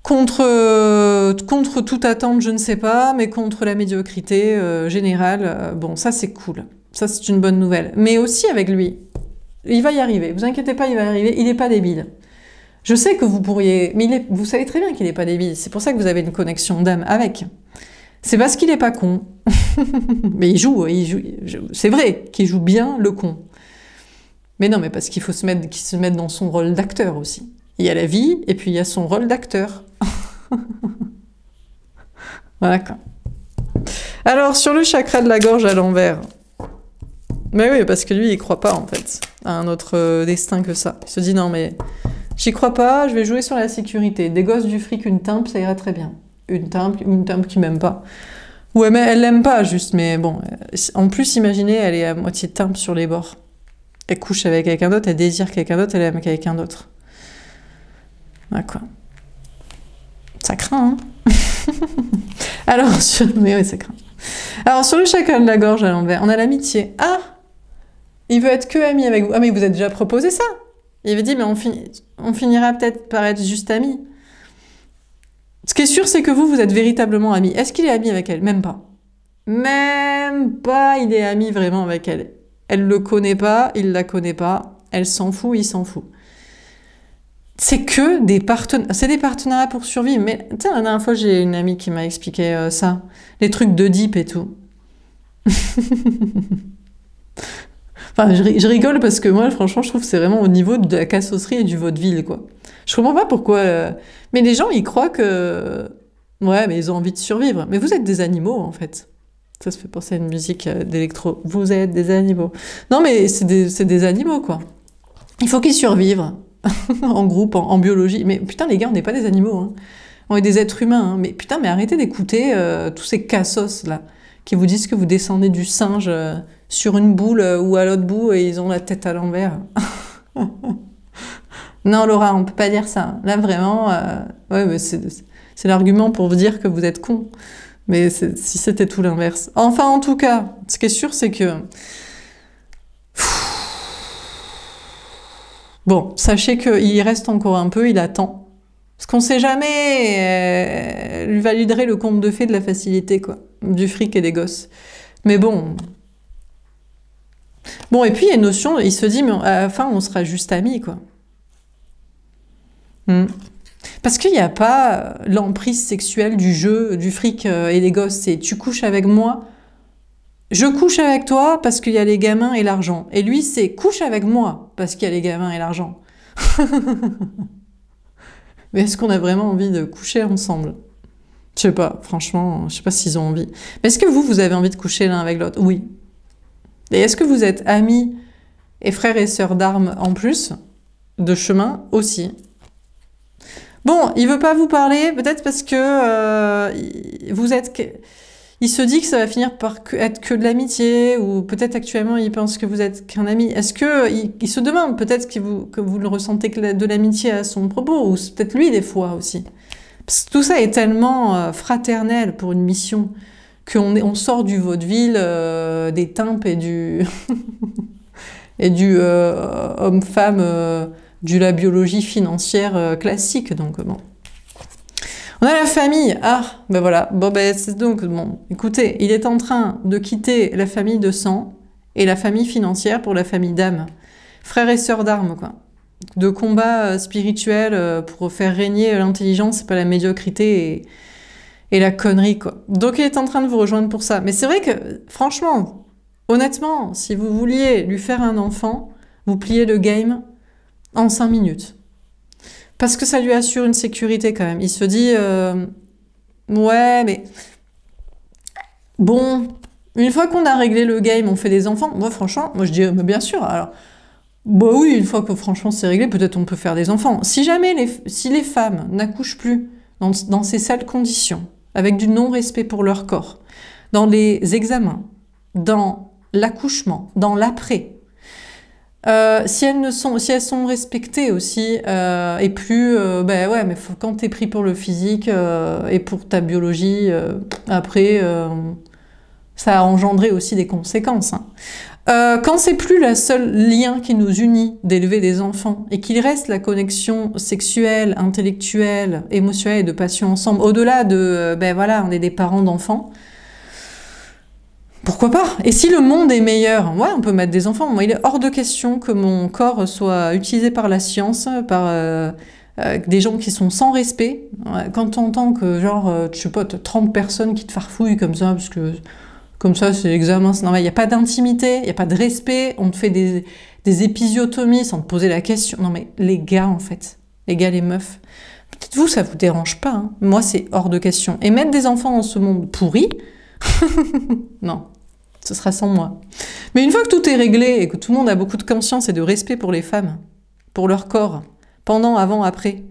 Contre toute attente, je ne sais pas, mais contre la médiocrité générale, bon, ça, c'est cool. Ça, c'est une bonne nouvelle. Mais aussi avec lui, il va y arriver. Vous inquiétez pas, il va y arriver. Il n'est pas débile. Je sais que vous pourriez... Mais vous savez très bien qu'il n'est pas débile. C'est pour ça que vous avez une connexion d'âme avec. C'est parce qu'il n'est pas con. Mais il joue. C'est vrai qu'il joue bien le con. Mais non, mais parce qu'il faut se mettre dans son rôle d'acteur aussi. Il y a la vie, et puis il y a son rôle d'acteur. Voilà quoi. Alors, sur le chakra de la gorge à l'envers... Mais oui, parce que lui, il croit pas, en fait, à un autre destin que ça. Il se dit, non, mais... J'y crois pas, je vais jouer sur la sécurité. Des gosses, du fric, une timbre, ça ira très bien. Une timbre qui m'aime pas. Ou elle l'aime pas, juste, mais bon. En plus, imaginez, elle est à moitié timbre sur les bords. Elle couche avec quelqu'un d'autre, elle désire quelqu'un d'autre, elle aime quelqu'un d'autre. Ah quoi. Ça craint, hein. Alors, mais oui, ça craint. Alors, sur le chakra de la gorge à l'envers, on a l'amitié. Ah! Il veut être que ami avec vous. Ah, mais il vous a déjà proposé ça. Il avait dit, mais on finira peut-être par être juste amis. Ce qui est sûr, c'est que vous êtes véritablement amis. Est-ce qu'il est ami avec elle? Même pas. Même pas, il est ami vraiment avec elle. Elle le connaît pas, il la connaît pas. Elle s'en fout, il s'en fout. C'est que des partenariats pour survivre. Mais tu sais, la dernière fois, j'ai une amie qui m'a expliqué ça. Les trucs de deep et tout. Enfin, je rigole parce que moi, franchement, je trouve que c'est vraiment au niveau de la cassosserie et du vaudeville, quoi. Je comprends pas pourquoi... Mais les gens, ils croient que... Ouais, mais ils ont envie de survivre. Mais vous êtes des animaux, en fait. Ça se fait penser à une musique d'électro. Vous êtes des animaux. Non, mais c'est des animaux, quoi. Il faut qu'ils survivent. En groupe, en biologie. Mais putain, les gars, on n'est pas des animaux, hein. On est des êtres humains, hein. Mais putain, mais arrêtez d'écouter tous ces cassos, là, qui vous disent que vous descendez du singe... sur une boule ou à l'autre bout et ils ont la tête à l'envers. Non, Laura, on peut pas dire ça. Là, vraiment, ouais, mais c'est l'argument pour vous dire que vous êtes con. Mais si c'était tout l'inverse. Enfin, en tout cas, ce qui est sûr, c'est que... Bon, sachez qu'il reste encore un peu, il attend. Parce qu'on sait jamais, lui validerait le conte de fées de la facilité, quoi. Du fric et des gosses. Mais bon... Bon, et puis il y a une notion, il se dit, mais à la fin, on sera juste amis, quoi. Parce qu'il n'y a pas l'emprise sexuelle du jeu, du fric et des gosses. C'est tu couches avec moi, je couche avec toi parce qu'il y a les gamins et l'argent. Et lui, c'est couche avec moi parce qu'il y a les gamins et l'argent. Mais est-ce qu'on a vraiment envie de coucher ensemble? Je sais pas, franchement, je sais pas s'ils ont envie. Mais est-ce que vous avez envie de coucher l'un avec l'autre? Oui. Et est-ce que vous êtes amis et frères et sœurs d'armes en plus, de chemin aussi? Bon, il veut pas vous parler, peut-être parce que vous êtes... Il se dit que ça va finir par être que de l'amitié, ou peut-être actuellement il pense que vous êtes qu'un ami. Est-ce que il se demande peut-être que vous le ressentez que de l'amitié à son propos, ou c'est peut-être lui des fois aussi? Parce que tout ça est tellement fraternel pour une mission qu'on sort du vaudeville, des timpes et du et du homme-femme, de la biologie financière classique. Donc bon. On a la famille. Ah, ben voilà. Bon, ben c'est donc bon. Écoutez, il est en train de quitter la famille de sang et la famille financière pour la famille d'âme. Frères et sœurs d'armes, quoi. De combat spirituel pour faire régner l'intelligence, pas la médiocrité et la connerie, quoi. Donc il est en train de vous rejoindre pour ça. Mais c'est vrai que, franchement, honnêtement, si vous vouliez lui faire un enfant, vous pliez le game en 5 minutes. Parce que ça lui assure une sécurité quand même. Il se dit, ouais, mais bon, une fois qu'on a réglé le game, on fait des enfants. Moi, franchement, moi je dis, mais bien sûr, alors... Bah oui, une fois que franchement c'est réglé, peut-être on peut faire des enfants. Si jamais si les femmes n'accouchent plus dans ces sales conditions, avec du non-respect pour leur corps, dans les examens, dans l'accouchement, dans l'après, si elles sont respectées aussi, et plus, ben ouais, mais quand t'es pris pour le physique et pour ta biologie, après, ça a engendré aussi des conséquences. Hein. Quand c'est plus le seul lien qui nous unit d'élever des enfants et qu'il reste la connexion sexuelle, intellectuelle, émotionnelle et de passion ensemble, au-delà de, ben voilà, on est des parents d'enfants, pourquoi pas? Et si le monde est meilleur, ouais, on peut mettre des enfants. Moi, il est hors de question que mon corps soit utilisé par la science, par des gens qui sont sans respect. Quand on entend que, genre, je sais pas, 30 personnes qui te farfouillent comme ça, parce que... Comme ça, c'est l'examen, c'est normal. Il n'y a pas d'intimité, il n'y a pas de respect. On te fait des épisiotomies sans te poser la question. Non mais les gars, en fait. Les gars, les meufs. Peut-être vous, ça vous dérange pas. Hein. Moi, c'est hors de question. Et mettre des enfants dans ce monde pourri, non, ce sera sans moi. Mais une fois que tout est réglé et que tout le monde a beaucoup de conscience et de respect pour les femmes, pour leur corps, pendant, avant, après,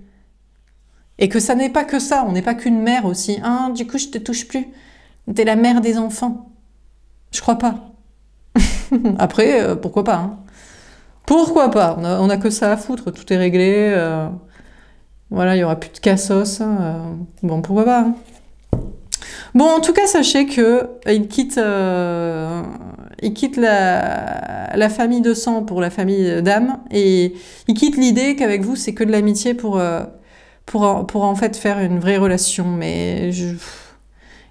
et que ça n'est pas que ça, on n'est pas qu'une mère aussi. Ah, du coup, je te touche plus. T'es la mère des enfants. Je crois pas. Après, pourquoi pas, hein. Pourquoi pas? On a que ça à foutre, tout est réglé. Voilà, il y aura plus de cassos. Bon, pourquoi pas, hein. Bon, en tout cas, sachez que il quitte la famille de sang pour la famille d'âme, et il quitte l'idée qu'avec vous, c'est que de l'amitié pour en fait faire une vraie relation. Mais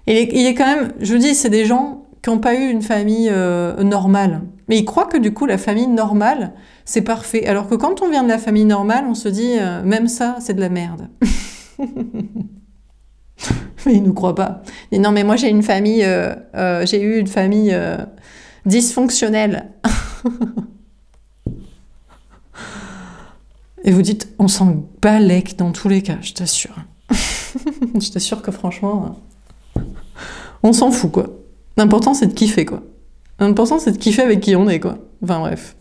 il est quand même, je vous dis, c'est des gens qui n'ont pas eu une famille normale. Mais ils croient que du coup, la famille normale, c'est parfait. Alors que quand on vient de la famille normale, on se dit, même ça, c'est de la merde. Mais ils ne nous croient pas. Et non, mais moi, j'ai eu une famille dysfonctionnelle. Et vous dites, on s'en balèque dans tous les cas, je t'assure. Je t'assure que franchement... On s'en fout, quoi. L'important, c'est de kiffer, quoi. L'important, c'est de kiffer avec qui on est, quoi. Enfin, bref.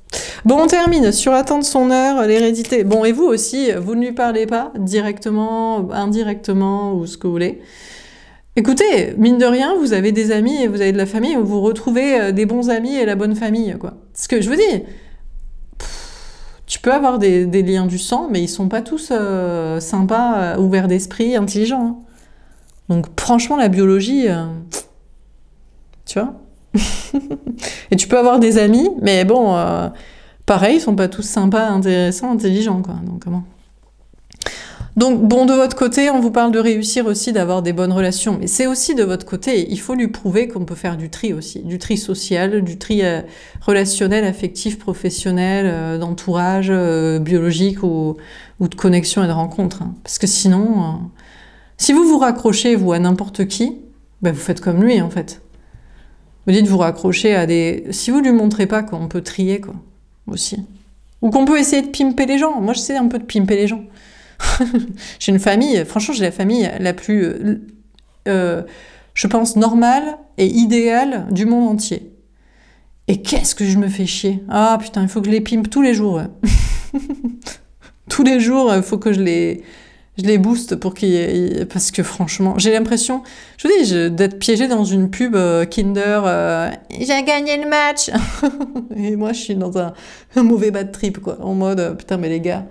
Bon, on termine sur l'attente de son heure, l'hérédité. Bon, et vous aussi, vous ne lui parlez pas directement, indirectement, ou ce que vous voulez. Écoutez, mine de rien, vous avez des amis et vous avez de la famille, vous retrouvez des bons amis et la bonne famille, quoi. Ce que je vous dis, tu peux avoir des liens du sang, mais ils sont pas tous sympas, ouverts d'esprit, intelligents, hein. Donc franchement, la biologie, tu vois. Et tu peux avoir des amis, mais bon, pareil, ils sont pas tous sympas, intéressants, intelligents, quoi. Donc comment? Donc bon, de votre côté, on vous parle de réussir aussi, d'avoir des bonnes relations, mais c'est aussi de votre côté, il faut lui prouver qu'on peut faire du tri aussi, du tri social, du tri relationnel, affectif, professionnel, d'entourage, biologique ou de connexion et de rencontre, hein. Parce que sinon... Si vous vous raccrochez, vous, à n'importe qui, ben vous faites comme lui, en fait. Vous dites vous raccrochez à des... Si vous lui montrez pas qu'on peut trier, quoi, aussi. Ou qu'on peut essayer de pimper les gens. Moi, j'essaie un peu de pimper les gens. J'ai une famille, franchement, j'ai la famille la plus, je pense, normale et idéale du monde entier. Et qu'est-ce que je me fais chier. Ah, putain, il faut que je les pimpe tous les jours. Ouais. Tous les jours, il faut que je les booste pour qu'il y ait... Parce que franchement, j'ai l'impression, je vous dis, d'être piégée dans une pub Kinder, j'ai gagné le match. Et moi, je suis dans un mauvais bad trip, quoi. En mode, putain, mais les gars,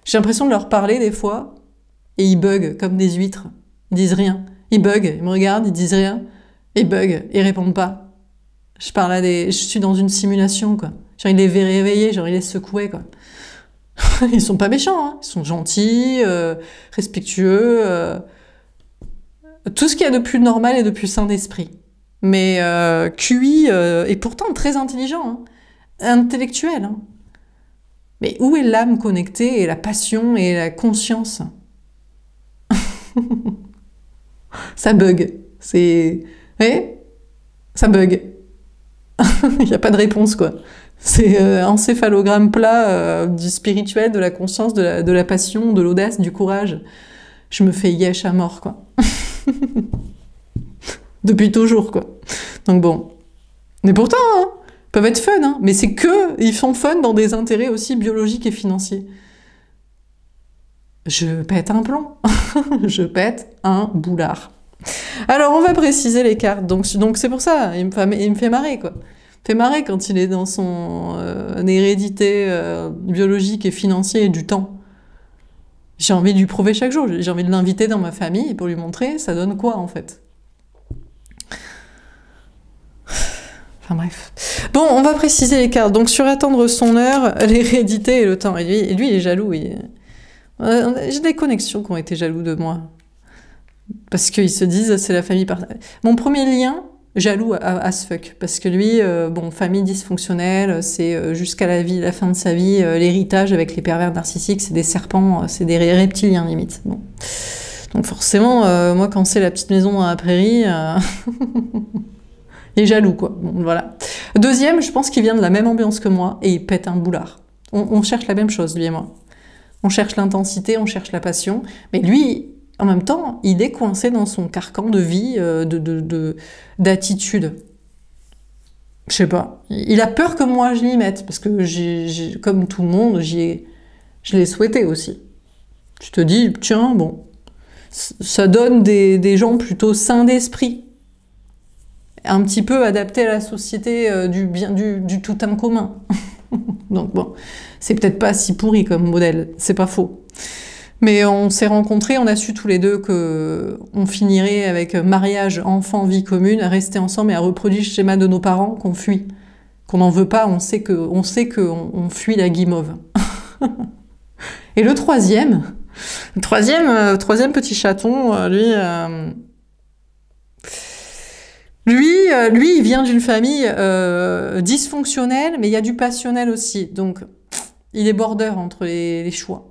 j'ai l'impression de leur parler des fois, et ils bug comme des huîtres. Ils disent rien. Ils bug, ils me regardent, ils disent rien. Ils bug, ils répondent pas. Je suis dans une simulation, quoi. Genre, ils les réveiller, genre, ils les secouaient, quoi. Ils sont pas méchants, hein. Ils sont gentils, respectueux, tout ce qu'il y a de plus normal et de plus sain d'esprit. Mais QI est pourtant très intelligent, hein. Intellectuel, hein. Mais où est l'âme connectée et la passion et la conscience? Ça bug. C'est... Ouais, ça bug. Il n'y a pas de réponse, quoi. C'est encéphalogramme plat du spirituel, de la conscience, de la passion, de l'audace, du courage. Je me fais yesh à mort, quoi. Depuis toujours, quoi. Donc bon. Mais pourtant, hein, ils peuvent être fun, hein, mais c'est que ils sont fun dans des intérêts aussi biologiques et financiers. Je pète un plomb. Je pète un boulard. Alors, on va préciser les cartes. Donc c'est pour ça, il me fait marrer, quoi. Il me fait marrer quand il est dans son hérédité biologique et financière et du temps. J'ai envie de lui prouver chaque jour. J'ai envie de l'inviter dans ma famille pour lui montrer ça donne quoi, en fait. Enfin bref. Bon, on va préciser les cartes. Donc, sur attendre son heure, l'hérédité et le temps. Et lui il est jaloux. J'ai des connexions qui ont été jaloux de moi. Parce qu'ils se disent, c'est la famille partagée. Mon premier lien, jaloux as fuck. Parce que lui, bon, famille dysfonctionnelle, c'est jusqu'à la fin de sa vie, l'héritage avec les pervers narcissiques, c'est des serpents, c'est des reptiliens limite. Bon. Donc forcément, moi, quand c'est la petite maison dans la prairie, il est jaloux, quoi. Bon, voilà. Deuxième, je pense qu'il vient de la même ambiance que moi et il pète un boulard. On cherche la même chose, lui et moi. On cherche l'intensité, on cherche la passion. Mais lui, en même temps, il est coincé dans son carcan de vie, d'attitude. Je sais pas. Il a peur que moi je l'y mette, parce que comme tout le monde, je l'ai souhaité aussi. Tu te dis, tiens, bon, ça donne des gens plutôt sains d'esprit, un petit peu adaptés à la société du tout en commun. Donc bon, c'est peut-être pas si pourri comme modèle, c'est pas faux. Mais on s'est rencontrés, on a su tous les deux qu'on finirait avec mariage, enfant, vie commune, à rester ensemble et à reproduire le schéma de nos parents qu'on fuit. Qu'on n'en veut pas, on sait qu'on fuit la guimauve. Et le troisième petit chaton, lui, il vient d'une famille dysfonctionnelle, mais il y a du passionnel aussi. Donc, il est border entre les choix.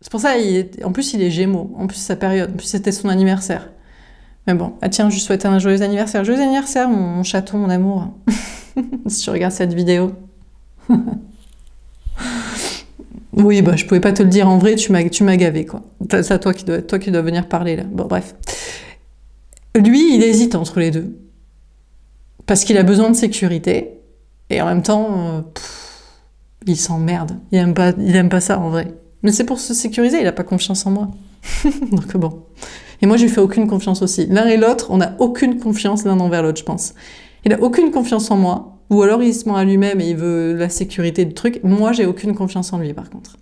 C'est pour ça, en plus, il est Gémeaux. En plus, sa période. En plus, c'était son anniversaire. Mais bon, ah tiens, je lui souhaite un joyeux anniversaire. Joyeux anniversaire, mon chaton, mon amour. Si tu regardes cette vidéo. Oui, bah, je pouvais pas te le dire en vrai, tu m'as gavé, quoi. C'est toi qui dois venir parler, là. Bon, bref. Lui, il hésite entre les deux. Parce qu'il a besoin de sécurité. Et en même temps, il s'emmerde. Il aime pas ça, en vrai. Mais c'est pour se sécuriser, il n'a pas confiance en moi. Donc bon. Et moi, je lui fais aucune confiance aussi. L'un et l'autre, on n'a aucune confiance l'un envers l'autre, je pense. Il a aucune confiance en moi, ou alors il se ment à lui-même et il veut la sécurité du truc. Moi, j'ai aucune confiance en lui, par contre.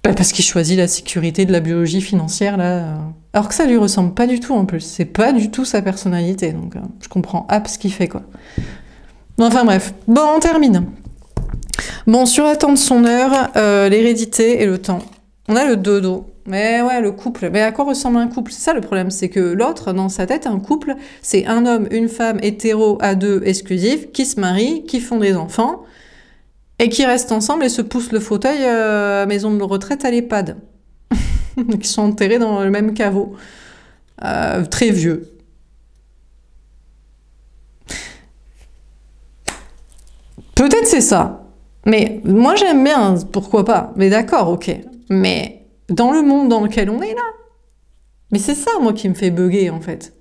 Bah, parce qu'il choisit la sécurité de la biologie financière, là. Alors que ça lui ressemble pas du tout, en plus. C'est pas du tout sa personnalité, donc je comprends ce qu'il fait, quoi. Enfin bref. Bon, on termine. Bon, sur attendre son heure, l'hérédité et le temps. On a le dodo. Mais ouais, le couple. Mais à quoi ressemble un couple? C'est ça le problème, c'est que l'autre, dans sa tête, un couple, c'est un homme, une femme, hétéro, à deux, exclusif, qui se marient, qui font des enfants, et qui restent ensemble et se poussent le fauteuil à maison de retraite à l'EHPAD. Qui sont enterrés dans le même caveau. Très vieux. Peut-être c'est ça. Mais moi j'aime bien, pourquoi pas. Mais d'accord, ok. Mais dans le monde dans lequel on est là, mais c'est ça moi qui me fait bugger en fait.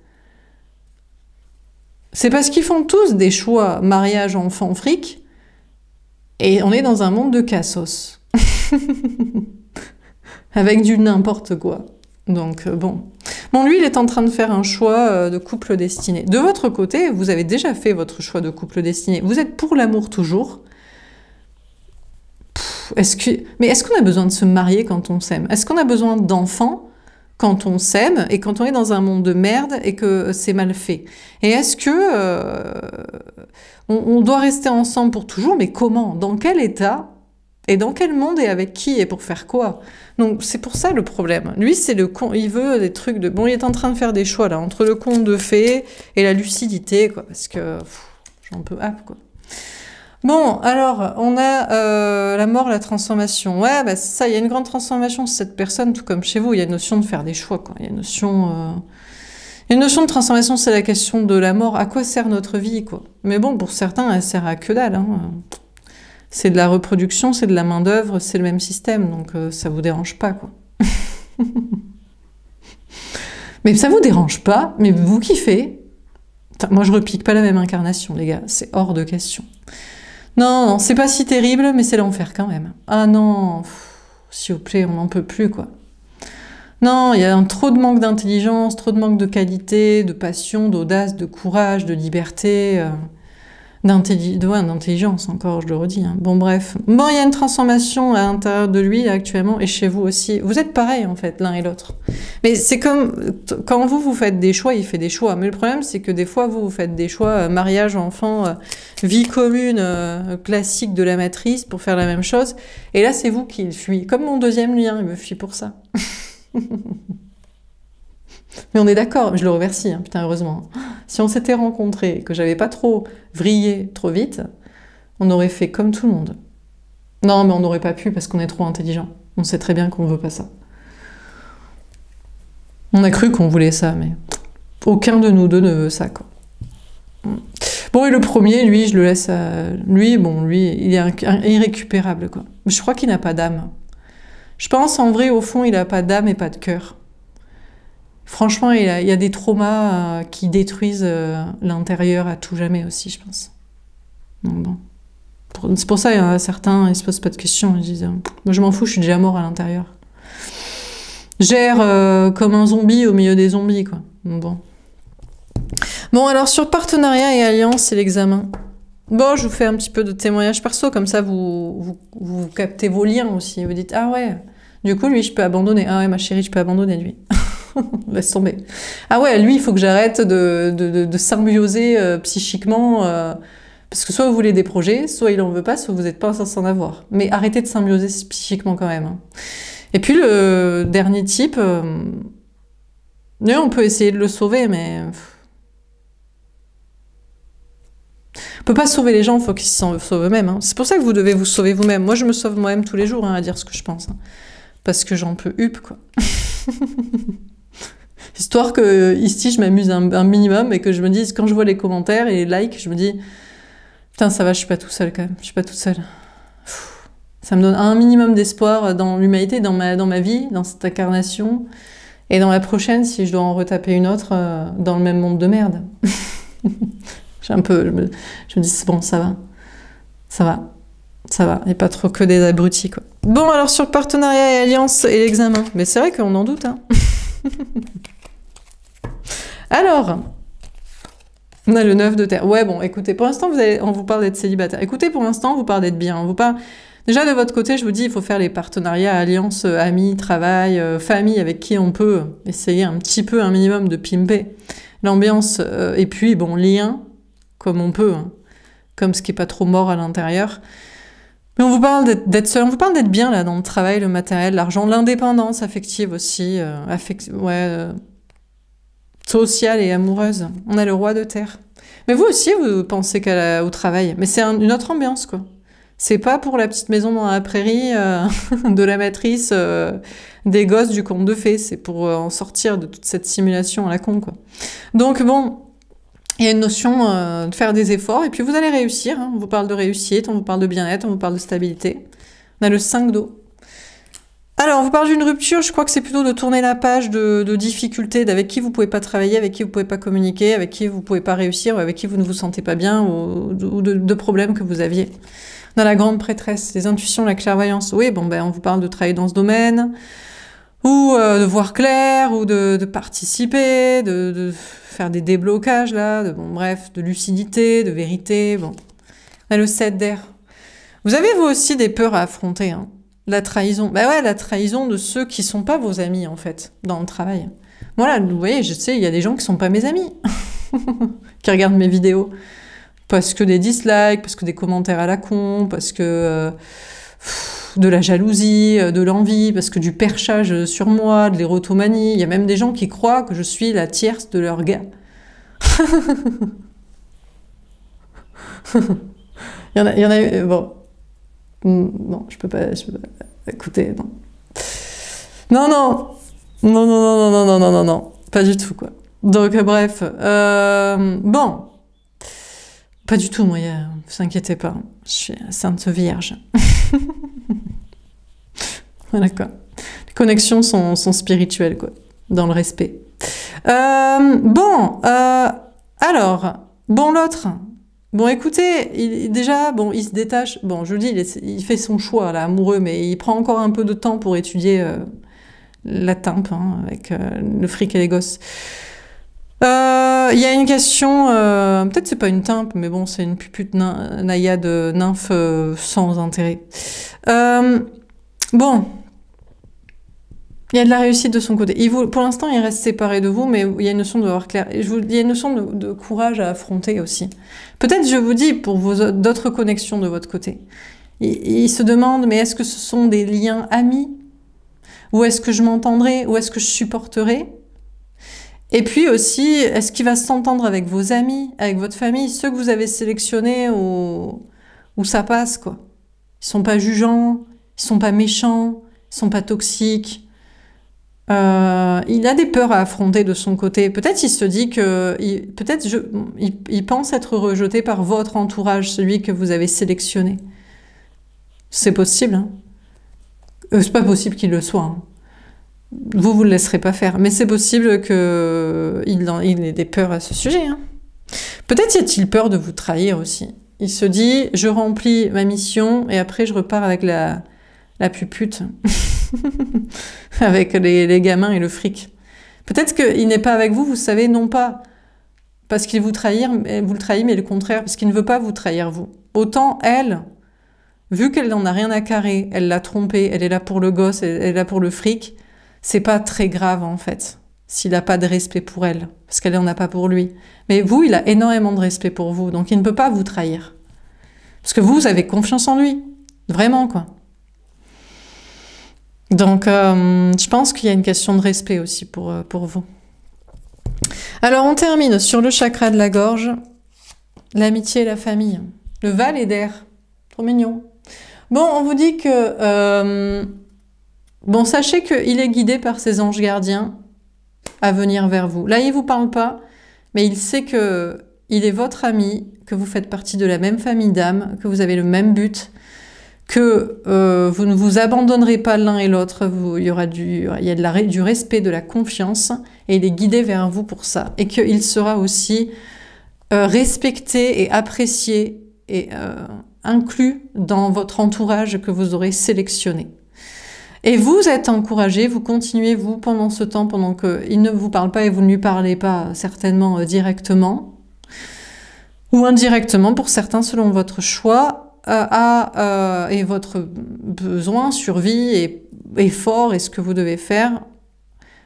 C'est parce qu'ils font tous des choix mariage, enfant, fric, et on est dans un monde de cassos. Avec du n'importe quoi. Donc bon. Bon, lui, il est en train de faire un choix de couple destiné. De votre côté, vous avez déjà fait votre choix de couple destiné. Vous êtes pour l'amour toujours. Mais est-ce qu'on a besoin de se marier quand on s'aime? Est-ce qu'on a besoin d'enfants quand on s'aime et quand on est dans un monde de merde et que c'est mal fait. Et est-ce que on doit rester ensemble pour toujours? Mais comment? Dans quel état? Et dans quel monde et avec qui et pour faire quoi? Donc c'est pour ça le problème. Lui, c'est le con, il veut des trucs de... Bon, il est en train de faire des choix là, entre le conte de fées et la lucidité, quoi, parce que j'en peux hâte, quoi. Bon, alors, on a la mort, la transformation. Ouais, bah c'est ça, il y a une grande transformation chez cette personne, tout comme chez vous, il y a une notion de faire des choix, quoi. Il y a une notion... Une notion de transformation, c'est la question de la mort. À quoi sert notre vie, quoi? Mais bon, pour certains, elle sert à que dalle, hein. C'est de la reproduction, c'est de la main-d'œuvre, c'est le même système, donc ça vous dérange pas, quoi. Mais ça vous dérange pas, mais vous kiffez. Moi, je repique pas la même incarnation, les gars, c'est hors de question. Non, non, c'est pas si terrible, mais c'est l'enfer quand même. Ah non, s'il vous plaît, on n'en peut plus, quoi. Non, il y a trop de manque d'intelligence, trop de manque de qualité, de passion, d'audace, de courage, de liberté... d'intelligence encore, je le redis. Hein. Bon, bref. Bon, il y a une transformation à l'intérieur de lui, actuellement, et chez vous aussi. Vous êtes pareil, en fait, l'un et l'autre. Mais c'est comme, quand vous faites des choix, il fait des choix. Mais le problème, c'est que des fois, vous faites des choix, mariage, enfant, vie commune, classique de la matrice, pour faire la même chose. Et là, c'est vous qui le fuyez. Comme mon deuxième lien, il me fuit pour ça. Mais on est d'accord, je le remercie, hein, putain, heureusement. Si on s'était rencontrés, que j'avais pas trop vrillé trop vite, on aurait fait comme tout le monde. Non, mais on n'aurait pas pu parce qu'on est trop intelligent. On sait très bien qu'on veut pas ça. On a cru qu'on voulait ça, mais aucun de nous deux ne veut ça, quoi. Bon, et le premier, lui, je le laisse à... Lui, bon, lui, il est irrécupérable, quoi. Mais je crois qu'il n'a pas d'âme. Je pense, en vrai, au fond, il n'a pas d'âme et pas de cœur. Franchement, il y a des traumas qui détruisent l'intérieur à tout jamais aussi, je pense. Donc bon. C'est pour ça, il y en a certains, ils se posent pas de questions. Ils disent, moi je m'en fous, je suis déjà mort à l'intérieur. Gère comme un zombie au milieu des zombies, quoi. Donc bon. Bon, alors sur partenariat et alliance, c'est l'examen. Bon, je vous fais un petit peu de témoignage perso, comme ça vous captez vos liens aussi. Vous dites, ah ouais, du coup, lui, je peux abandonner. Ah ouais, ma chérie, je peux abandonner, lui. Laisse tomber. Ah ouais, lui, il faut que j'arrête de symbioser psychiquement, parce que soit vous voulez des projets, soit il en veut pas, soit vous n'êtes pas censé en avoir. Mais arrêtez de symbioser psychiquement quand même. Hein. Et puis le dernier type, on peut essayer de le sauver, mais... On peut pas sauver les gens, il faut qu'ils se sauvent eux-mêmes. Hein. C'est pour ça que vous devez vous sauver vous-même. Moi, je me sauve moi-même tous les jours, hein, à dire ce que je pense. Hein. Parce que j'en peux hup, quoi. Histoire que ici je m'amuse un minimum et que je me dise, quand je vois les commentaires et les likes, je me dis putain, ça va, je suis pas tout seul quand même, je suis pas toute seule. Ça me donne un minimum d'espoir dans l'humanité, dans ma vie, dans cette incarnation, et dans la prochaine, si je dois en retaper une autre, dans le même monde de merde. J'ai un peu, je me dis c'est bon, ça va, ça va, ça va, et pas trop que des abrutis, quoi. Bon, alors sur le partenariat et alliance et l'examen, mais c'est vrai qu'on en doute, hein. Alors, on a le 9 de terre. Ouais, bon, écoutez, pour l'instant, on vous parle d'être célibataire. Écoutez, pour l'instant, on vous parle d'être bien. On vous parle... Déjà, de votre côté, je vous dis, il faut faire les partenariats, alliances, amis, travail, famille, avec qui on peut essayer un petit peu, un minimum de pimper l'ambiance. Et puis, bon, lien, comme on peut, hein, comme ce qui n'est pas trop mort à l'intérieur. Mais on vous parle d'être seul, on vous parle d'être bien, là, dans le travail, le matériel, l'argent, l'indépendance affective aussi, sociale et amoureuse. On a le roi de terre. Mais vous aussi, vous pensez au travail. Mais c'est une autre ambiance, quoi. C'est pas pour la petite maison dans la prairie de la matrice des gosses du conte de fées. C'est pour en sortir de toute cette simulation à la con, quoi. Donc bon, il y a une notion de faire des efforts et puis vous allez réussir. Hein. On vous parle de réussite, on vous parle de bien-être, on vous parle de stabilité. On a le 5 d'eau. Alors, on vous parle d'une rupture, je crois que c'est plutôt de tourner la page de difficultés, d'avec qui vous pouvez pas travailler, avec qui vous pouvez pas communiquer, avec qui vous pouvez pas réussir, ou avec qui vous ne vous sentez pas bien, ou de problèmes que vous aviez. Dans la grande prêtresse, les intuitions, la clairvoyance, oui, bon, ben, on vous parle de travailler dans ce domaine, ou de voir clair, ou de participer, de faire des déblocages, là, bon, bref, de lucidité, de vérité, bon. On a le 7 d'air. Vous avez, vous aussi, des peurs à affronter, hein. La trahison. Bah ouais, la trahison de ceux qui sont pas vos amis, en fait, dans le travail. Voilà, vous voyez, je sais, il y a des gens qui sont pas mes amis, qui regardent mes vidéos. Parce que des dislikes, parce que des commentaires à la con, parce que de la jalousie, de l'envie, parce que du perchage sur moi, de l'érotomanie. Il y a même des gens qui croient que je suis la tierce de leur gars. Il y en a, bon. Non, je peux pas, écoutez, non. Non, non. Non, non, non, non, non, non, non, non. Pas du tout, quoi. Donc, bref. Bon. Pas du tout, moi, vous inquiétez pas. Je suis Sainte Vierge. Voilà, quoi. Les connexions sont spirituelles, quoi. Dans le respect. Bon. Alors. Bon, l'autre. Bon, écoutez, déjà, bon, il se détache. Bon, je vous dis, il fait son choix, là, amoureux, mais il prend encore un peu de temps pour étudier la timpe, hein, avec le fric et les gosses. Il y a une question, peut-être c'est pas une timpe, mais bon, c'est une pupute naïade nymphe sans intérêt. Bon, il y a de la réussite de son côté. Pour l'instant, il reste séparé de vous, mais il y a une notion de voir clair. Et il y a une notion de courage à affronter aussi. Peut-être, je vous dis, pour d'autres connexions de votre côté. Il se demande, mais est-ce que ce sont des liens amis? Ou est-ce que je m'entendrai? Ou est-ce que je supporterai? Et puis aussi, est-ce qu'il va s'entendre avec vos amis, avec votre famille, ceux que vous avez sélectionnés où ça passe, quoi. Ils sont pas jugeants, ils sont pas méchants, ils sont pas toxiques. Il a des peurs à affronter de son côté. Peut-être il se dit que... il pense être rejeté par votre entourage, celui que vous avez sélectionné. C'est possible, hein. C'est pas possible qu'il le soit, hein. Vous le laisserez pas faire. Mais c'est possible qu'il ait des peurs à ce sujet, hein. Peut-être y a-t-il peur de vous trahir aussi. Il se dit, je remplis ma mission et après je repars avec la pupute. Avec les gamins et le fric. Peut-être qu'il n'est pas avec vous, vous savez, non pas parce qu'il vous le trahit, mais le contraire, parce qu'il ne veut pas vous trahir, vous. Autant elle, vu qu'elle n'en a rien à carrer, elle l'a trompé, elle est là pour le gosse, elle est là pour le fric, c'est pas très grave, en fait, s'il n'a pas de respect pour elle, parce qu'elle n'en a pas pour lui. Mais vous, il a énormément de respect pour vous, donc il ne peut pas vous trahir. Parce que vous avez confiance en lui. Vraiment, quoi. Donc, je pense qu'il y a une question de respect aussi pour vous. Alors, on termine sur le chakra de la gorge, l'amitié et la famille. Le valet d'air, trop mignon. Bon, on vous dit que... bon, sachez qu'il est guidé par ses anges gardiens à venir vers vous. Là, il ne vous parle pas, mais il sait que il est votre ami, que vous faites partie de la même famille d'âmes, que vous avez le même but, que vous ne vous abandonnerez pas l'un et l'autre, il y a du respect, de la confiance, et il est guidé vers vous pour ça. Et qu'il sera aussi respecté et apprécié et inclus dans votre entourage que vous aurez sélectionné. Et vous êtes encouragé, vous continuez, vous, pendant ce temps, pendant qu'il ne vous parle pas et vous ne lui parlez pas certainement directement, ou indirectement pour certains selon votre choix, et votre besoin, survie et effort et ce que vous devez faire.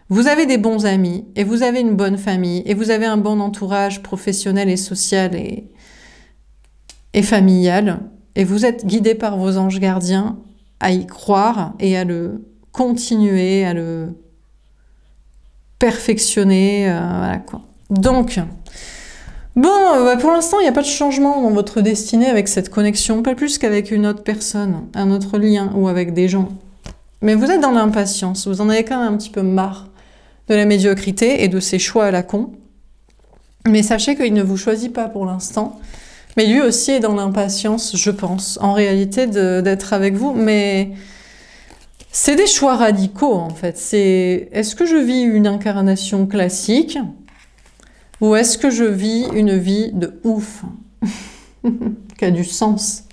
Vous avez des bons amis et vous avez une bonne famille et vous avez un bon entourage professionnel et social et familial et vous êtes guidé par vos anges gardiens à y croire et à le continuer, à le perfectionner, voilà quoi. Donc, bon, pour l'instant, il n'y a pas de changement dans votre destinée avec cette connexion, pas plus qu'avec une autre personne, un autre lien ou avec des gens. Mais vous êtes dans l'impatience, vous en avez quand même un petit peu marre de la médiocrité et de ses choix à la con. Mais sachez qu'il ne vous choisit pas pour l'instant. Mais lui aussi est dans l'impatience, je pense, en réalité, d'être avec vous. Mais c'est des choix radicaux, en fait. Est-ce que je vis une incarnation classique ? Ou est-ce que je vis une vie de ouf qui a du sens?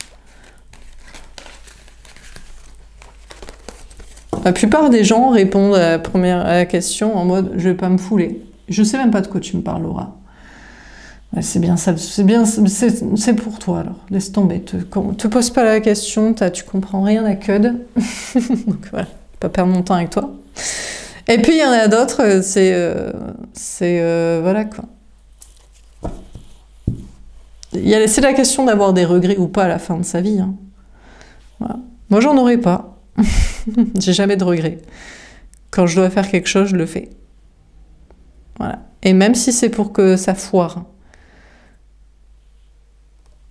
La plupart des gens répondent à la question en mode « je vais pas me fouler ». Je sais même pas de quoi tu me parles, Laura. Ouais, c'est bien ça, c'est pour toi alors. Laisse tomber, te pose pas la question, tu comprends rien à Cud. Donc voilà, pas perdre mon temps avec toi. Et puis il y en a d'autres, voilà quoi. C'est la question d'avoir des regrets ou pas à la fin de sa vie. Hein. Voilà. Moi j'en aurais pas. J'ai jamais de regrets. Quand je dois faire quelque chose, je le fais. Voilà. Et même si c'est pour que ça foire.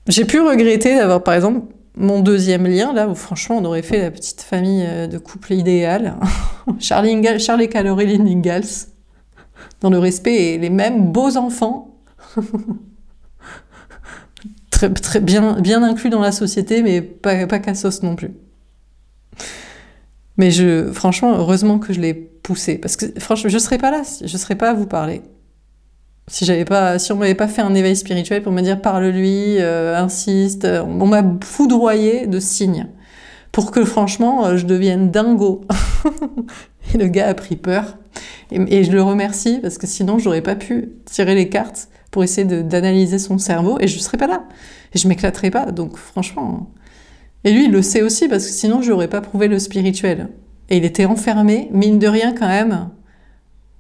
J'ai pu regretter d'avoir, par exemple, mon deuxième lien, là, où franchement, on aurait fait la petite famille de couple idéal. Charlie et Caroline Ingalls, dans le respect, et les mêmes beaux enfants. très bien inclus dans la société, mais pas cassos non plus. Mais franchement, heureusement que je l'ai poussé, parce que franchement, je serais pas là, je serais pas à vous parler. Si on m'avait pas fait un éveil spirituel pour me dire parle-lui, insiste, on m'a foudroyé de signes pour que franchement je devienne dingo. Et le gars a pris peur et je le remercie parce que sinon j'aurais pas pu tirer les cartes pour essayer d'analyser son cerveau et je serais pas là et je m'éclaterais pas. Donc franchement, et lui il le sait aussi parce que sinon je n'aurais pas prouvé le spirituel. Et il était enfermé, mine de rien quand même,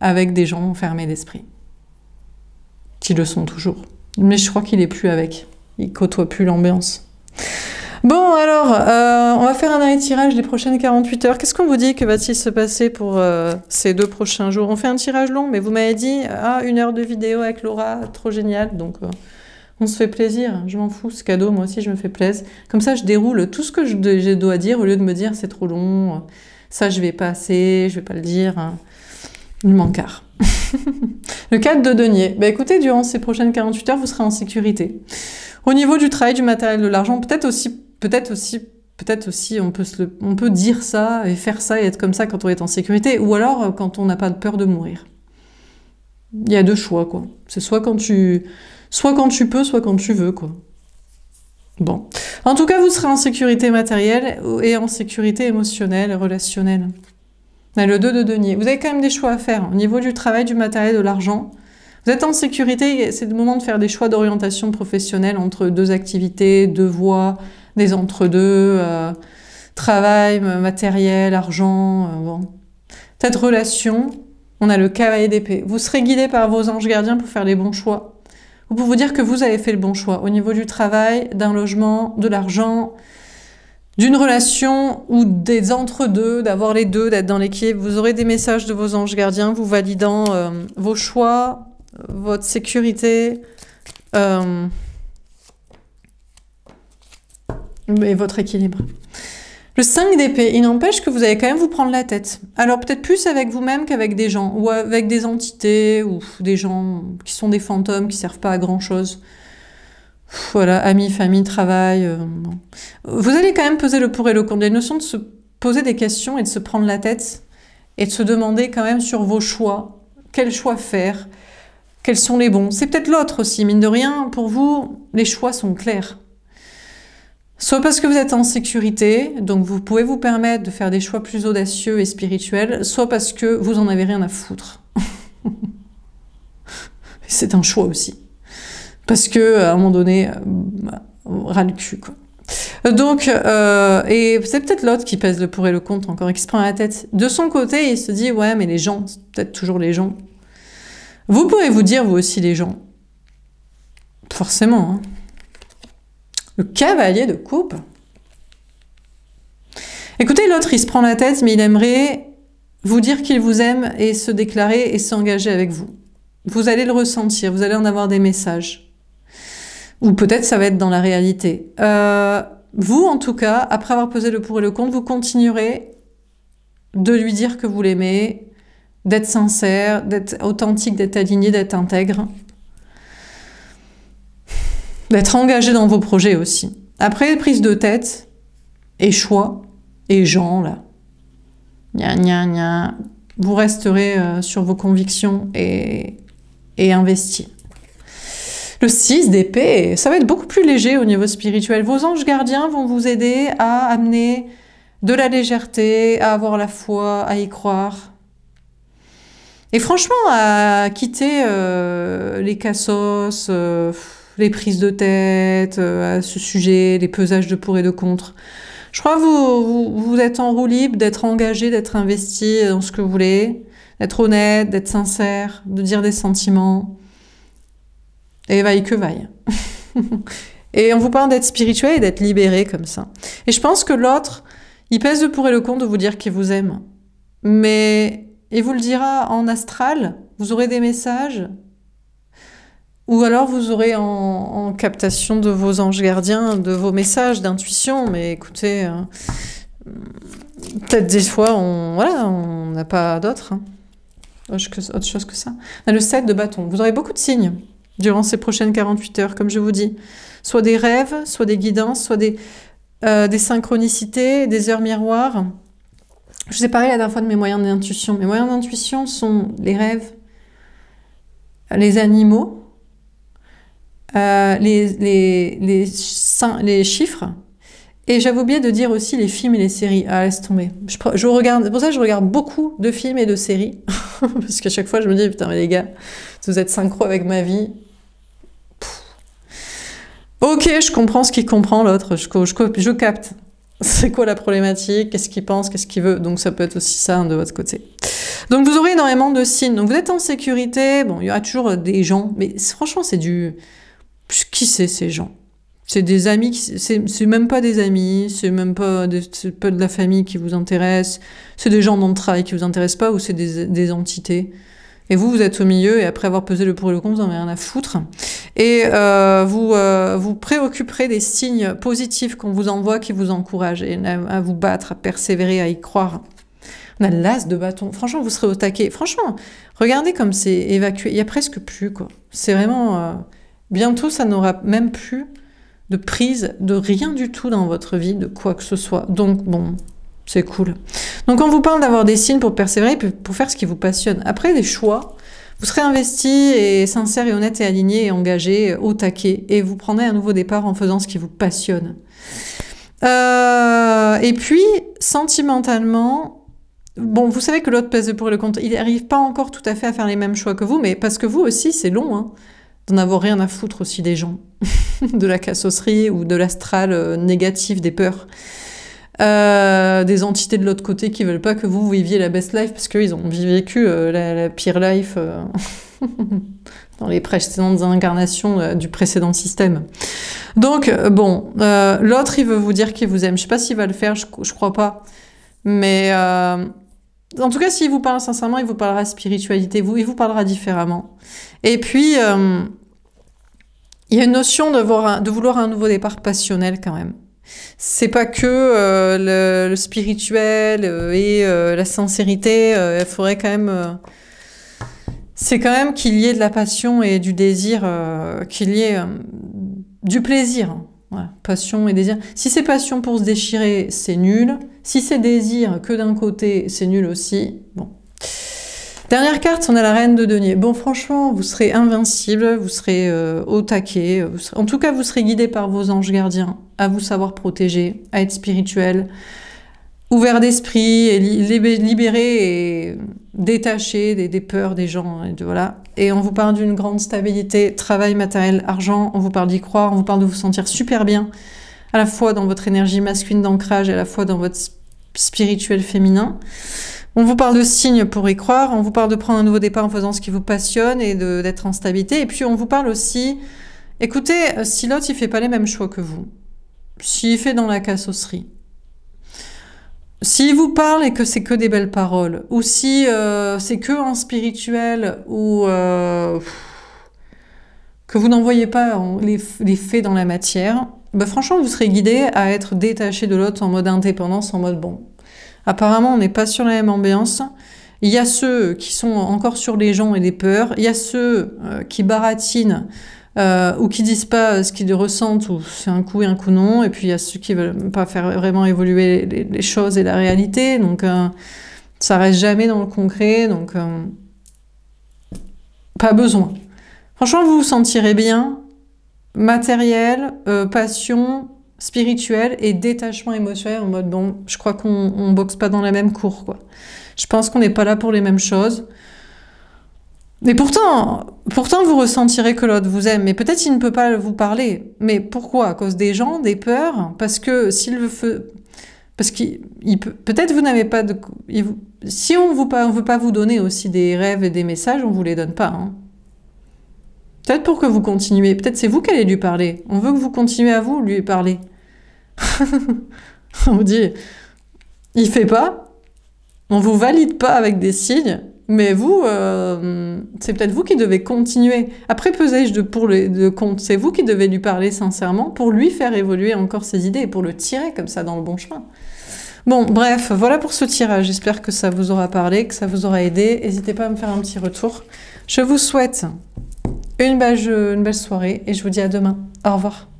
avec des gens enfermés d'esprit. Qui le sont toujours. Mais je crois qu'il est plus avec. Il côtoie plus l'ambiance. Bon, alors, on va faire un dernier tirage des prochaines 48 heures. Qu'est-ce qu'on vous dit? Que va-t-il se passer pour ces 2 prochains jours? On fait un tirage long, mais vous m'avez dit, 1 heure de vidéo avec Laura, trop génial. Donc, on se fait plaisir. Je m'en fous, ce cadeau, moi aussi, je me fais plaisir. Comme ça, je déroule tout ce que je dois dire au lieu de me dire, c'est trop long, ça, je vais pas assez, je vais pas le dire. Hein. Il m'encarre. Le 4 de denier. Bah écoutez, durant ces prochaines 48 heures, vous serez en sécurité. Au niveau du travail, du matériel, de l'argent, peut-être aussi, on peut dire ça et faire ça et être comme ça quand on est en sécurité, ou alors quand on n'a pas peur de mourir. Il y a 2 choix, quoi. C'est soit quand tu peux, soit quand tu veux, quoi. Bon. En tout cas, vous serez en sécurité matérielle et en sécurité émotionnelle et relationnelle. Le 2 de denier. Vous avez quand même des choix à faire. Au niveau du travail, du matériel, de l'argent. Vous êtes en sécurité, c'est le moment de faire des choix d'orientation professionnelle entre 2 activités, 2 voies, des entre-deux, travail, matériel, argent, bon. Peut-être relation, on a le cavalier d'épée. Vous serez guidé par vos anges gardiens pour faire les bons choix. Vous pouvez vous dire que vous avez fait le bon choix. Au niveau du travail, d'un logement, de l'argent, d'une relation ou des entre-deux, d'avoir les deux, d'être dans l'équipe. Vous aurez des messages de vos anges gardiens vous validant vos choix, votre sécurité et votre équilibre. Le 5 d'épée, il n'empêche que vous allez quand même vous prendre la tête. Alors peut-être plus avec vous-même qu'avavec des gens, ou avec des entités, ou des gens qui sont des fantômes, qui servent pas à grand-chose. Voilà, amis, famille, travail. Bon. Vous allez quand même peser le pour et le contre. Il y a une notion de se poser des questions et de se prendre la tête et de se demander quand même sur vos choix. Quel choix faire? Quels sont les bons? C'est peut-être l'autre aussi. Mine de rien, pour vous, les choix sont clairs. Soit parce que vous êtes en sécurité, donc vous pouvez vous permettre de faire des choix plus audacieux et spirituels, soit parce que vous en avez rien à foutre. C'est un choix aussi. Parce que à un moment donné, ras le cul, quoi. Donc, et c'est peut-être l'autre qui pèse le pour et le contre encore, et qui se prend la tête. De son côté, il se dit, ouais, mais les gens, c'est peut-être toujours les gens. Vous pouvez vous dire, vous aussi, les gens. Forcément, hein. Le cavalier de coupe. Écoutez, l'autre, il se prend la tête, mais il aimerait vous dire qu'il vous aime et se déclarer et s'engager avec vous. Vous allez le ressentir, vous allez en avoir des messages. Ou peut-être ça va être dans la réalité. Vous, en tout cas, après avoir pesé le pour et le contre, vous continuerez de lui dire que vous l'aimez, d'être sincère, d'être authentique, d'être aligné, d'être intègre. D'être engagé dans vos projets aussi. Après, prise de tête, et choix, et gens, là. Gna, gna, gna. Vous resterez sur vos convictions et investi. Le 6 d'épée, ça va être beaucoup plus léger au niveau spirituel. Vos anges gardiens vont vous aider à amener de la légèreté, à avoir la foi, à y croire. Et franchement, à quitter les cassos, les prises de tête à ce sujet, les pesages de pour et de contre. Je crois que vous êtes en roue libre, d'être engagé, d'être investi dans ce que vous voulez, d'être honnête, d'être sincère, de dire des sentiments. Et vaille que vaille. Et on vous parle d'être spirituel et d'être libéré comme ça. Et je pense que l'autre, il pèse le pour et le contre de vous dire qu'il vous aime. Mais il vous le dira en astral, vous aurez des messages, ou alors vous aurez en captation de vos anges gardiens, de vos messages d'intuition. Mais écoutez, peut-être des fois, on n'a pas d'autre, hein, autre chose que ça. On a le 7 de bâton. Vous aurez beaucoup de signes durant ces prochaines 48 heures, comme je vous dis. Soit des rêves, soit des guidances, soit des synchronicités, des heures miroirs. Je vous ai parlé la dernière fois de mes moyens d'intuition. Mes moyens d'intuition sont les rêves, les animaux, les chiffres. Et j'avais oublié de dire aussi les films et les séries. Ah, laisse tomber. Je regarde, c'est pour ça que je regarde beaucoup de films et de séries. Parce qu'à chaque fois, je me dis, putain, mais les gars, vous êtes synchro avec ma vie. Ok, je comprends ce qu'il comprend, l'autre. Je capte. C'est quoi la problématique? Qu'est-ce qu'il pense? Qu'est-ce qu'il veut? Donc ça peut être aussi ça, hein, de votre côté. Donc vous aurez énormément de signes. Donc vous êtes en sécurité. Bon, il y aura toujours des gens. Mais franchement, c'est du... Qui c'est ces gens? C'est des amis, c'est même pas des amis, c'est même pas de la famille qui vous intéresse, c'est des gens dans le travail qui vous intéressent pas, ou c'est des entités. Et vous êtes au milieu, et après avoir pesé le pour et le contre, vous n'en avez rien à foutre. Et vous préoccuperez des signes positifs qu'on vous envoie, qui vous encouragent à vous battre, à persévérer, à y croire. On a l'as de bâton. Franchement, vous serez au taquet. Franchement, regardez comme c'est évacué. Il y a presque plus, quoi. C'est vraiment... bientôt, ça n'aura même plus de prise de rien du tout dans votre vie, de quoi que ce soit. Donc, bon, c'est cool. Donc, on vous parle d'avoir des signes pour persévérer, pour faire ce qui vous passionne. Après, des choix, vous serez investi et sincère et honnête et aligné et engagé au taquet. Et vous prendrez un nouveau départ en faisant ce qui vous passionne. Et puis, sentimentalement, bon, vous savez que l'autre pèse le pour et le contre. Il n'arrive pas encore tout à fait à faire les mêmes choix que vous, mais parce que vous aussi, c'est long, hein, d'en avoir rien à foutre aussi des gens. De la cassosserie ou de l'astral négatif, des peurs. Des entités de l'autre côté qui veulent pas que vous viviez la best life parce qu'ils ont vécu la pire life dans les précédentes incarnations du précédent système. Donc, bon, l'autre, il veut vous dire qu'il vous aime. Je sais pas s'il va le faire, je crois pas. Mais en tout cas, s'il vous parle sincèrement, il vous parlera spiritualité, il vous parlera différemment. Et puis... il y a une notion de vouloir un nouveau départ passionnel quand même. C'est pas que le spirituel et la sincérité. Il faudrait quand même... c'est quand même qu'il y ait de la passion et du désir, qu'il y ait du plaisir. Voilà, passion et désir. Si c'est passion pour se déchirer, c'est nul. Si c'est désir que d'un côté, c'est nul aussi. Bon. Dernière carte, on a la reine de denier. Bon, franchement, vous serez invincible, vous serez au taquet. En tout cas, vous serez guidé par vos anges gardiens à vous savoir protéger, à être spirituel, ouvert d'esprit, et libéré et détaché des peurs des gens. Voilà. Et on vous parle d'une grande stabilité, travail, matériel, argent. On vous parle d'y croire, on vous parle de vous sentir super bien, à la fois dans votre énergie masculine d'ancrage et à la fois dans votre spirituel féminin. On vous parle de signes pour y croire, on vous parle de prendre un nouveau départ en faisant ce qui vous passionne et d'être en stabilité. Et puis on vous parle aussi, écoutez, si l'autre il fait pas les mêmes choix que vous, s'il fait dans la cassosserie, s'il vous parle et que c'est que des belles paroles, ou si c'est que en spirituel, ou que vous n'envoyez pas les faits dans la matière, bah franchement vous serez guidé à être détaché de l'autre en mode indépendance, en mode bon... Apparemment, on n'est pas sur la même ambiance. Il y a ceux qui sont encore sur les gens et les peurs. Il y a ceux qui baratinent ou qui disent pas ce qu'ils ressentent, ou c'est un coup et un coup non. Et puis il y a ceux qui veulent pas faire vraiment évoluer les choses et la réalité. Donc ça reste jamais dans le concret. Donc pas besoin. Franchement, vous vous sentirez bien. Matériel, passion, spirituel et détachement émotionnel en mode bon, je crois qu'on boxe pas dans la même cour, quoi. Je pense qu'on n'est pas là pour les mêmes choses. Et pourtant vous ressentirez que l'autre vous aime, mais peut-être il ne peut pas vous parler. Mais pourquoi? À cause des gens, des peurs? Parce que s'il le fait, parce qu'il peut, peut-être vous n'avez pas de, si on ne veut pas vous donner aussi des rêves et des messages, on vous les donne pas. Hein. Peut-être pour que vous continuez. Peut-être c'est vous qui allez lui parler. On veut que vous continuez à vous lui parler. On vous dit, il fait pas. On vous valide pas avec des signes. Mais vous, c'est peut-être vous qui devez continuer. Après pesage de compte, c'est vous qui devez lui parler sincèrement pour lui faire évoluer encore ses idées, pour le tirer comme ça dans le bon chemin. Bon, bref, voilà pour ce tirage. J'espère que ça vous aura parlé, que ça vous aura aidé. N'hésitez pas à me faire un petit retour. Je vous souhaite une belle soirée et je vous dis à demain. Au revoir.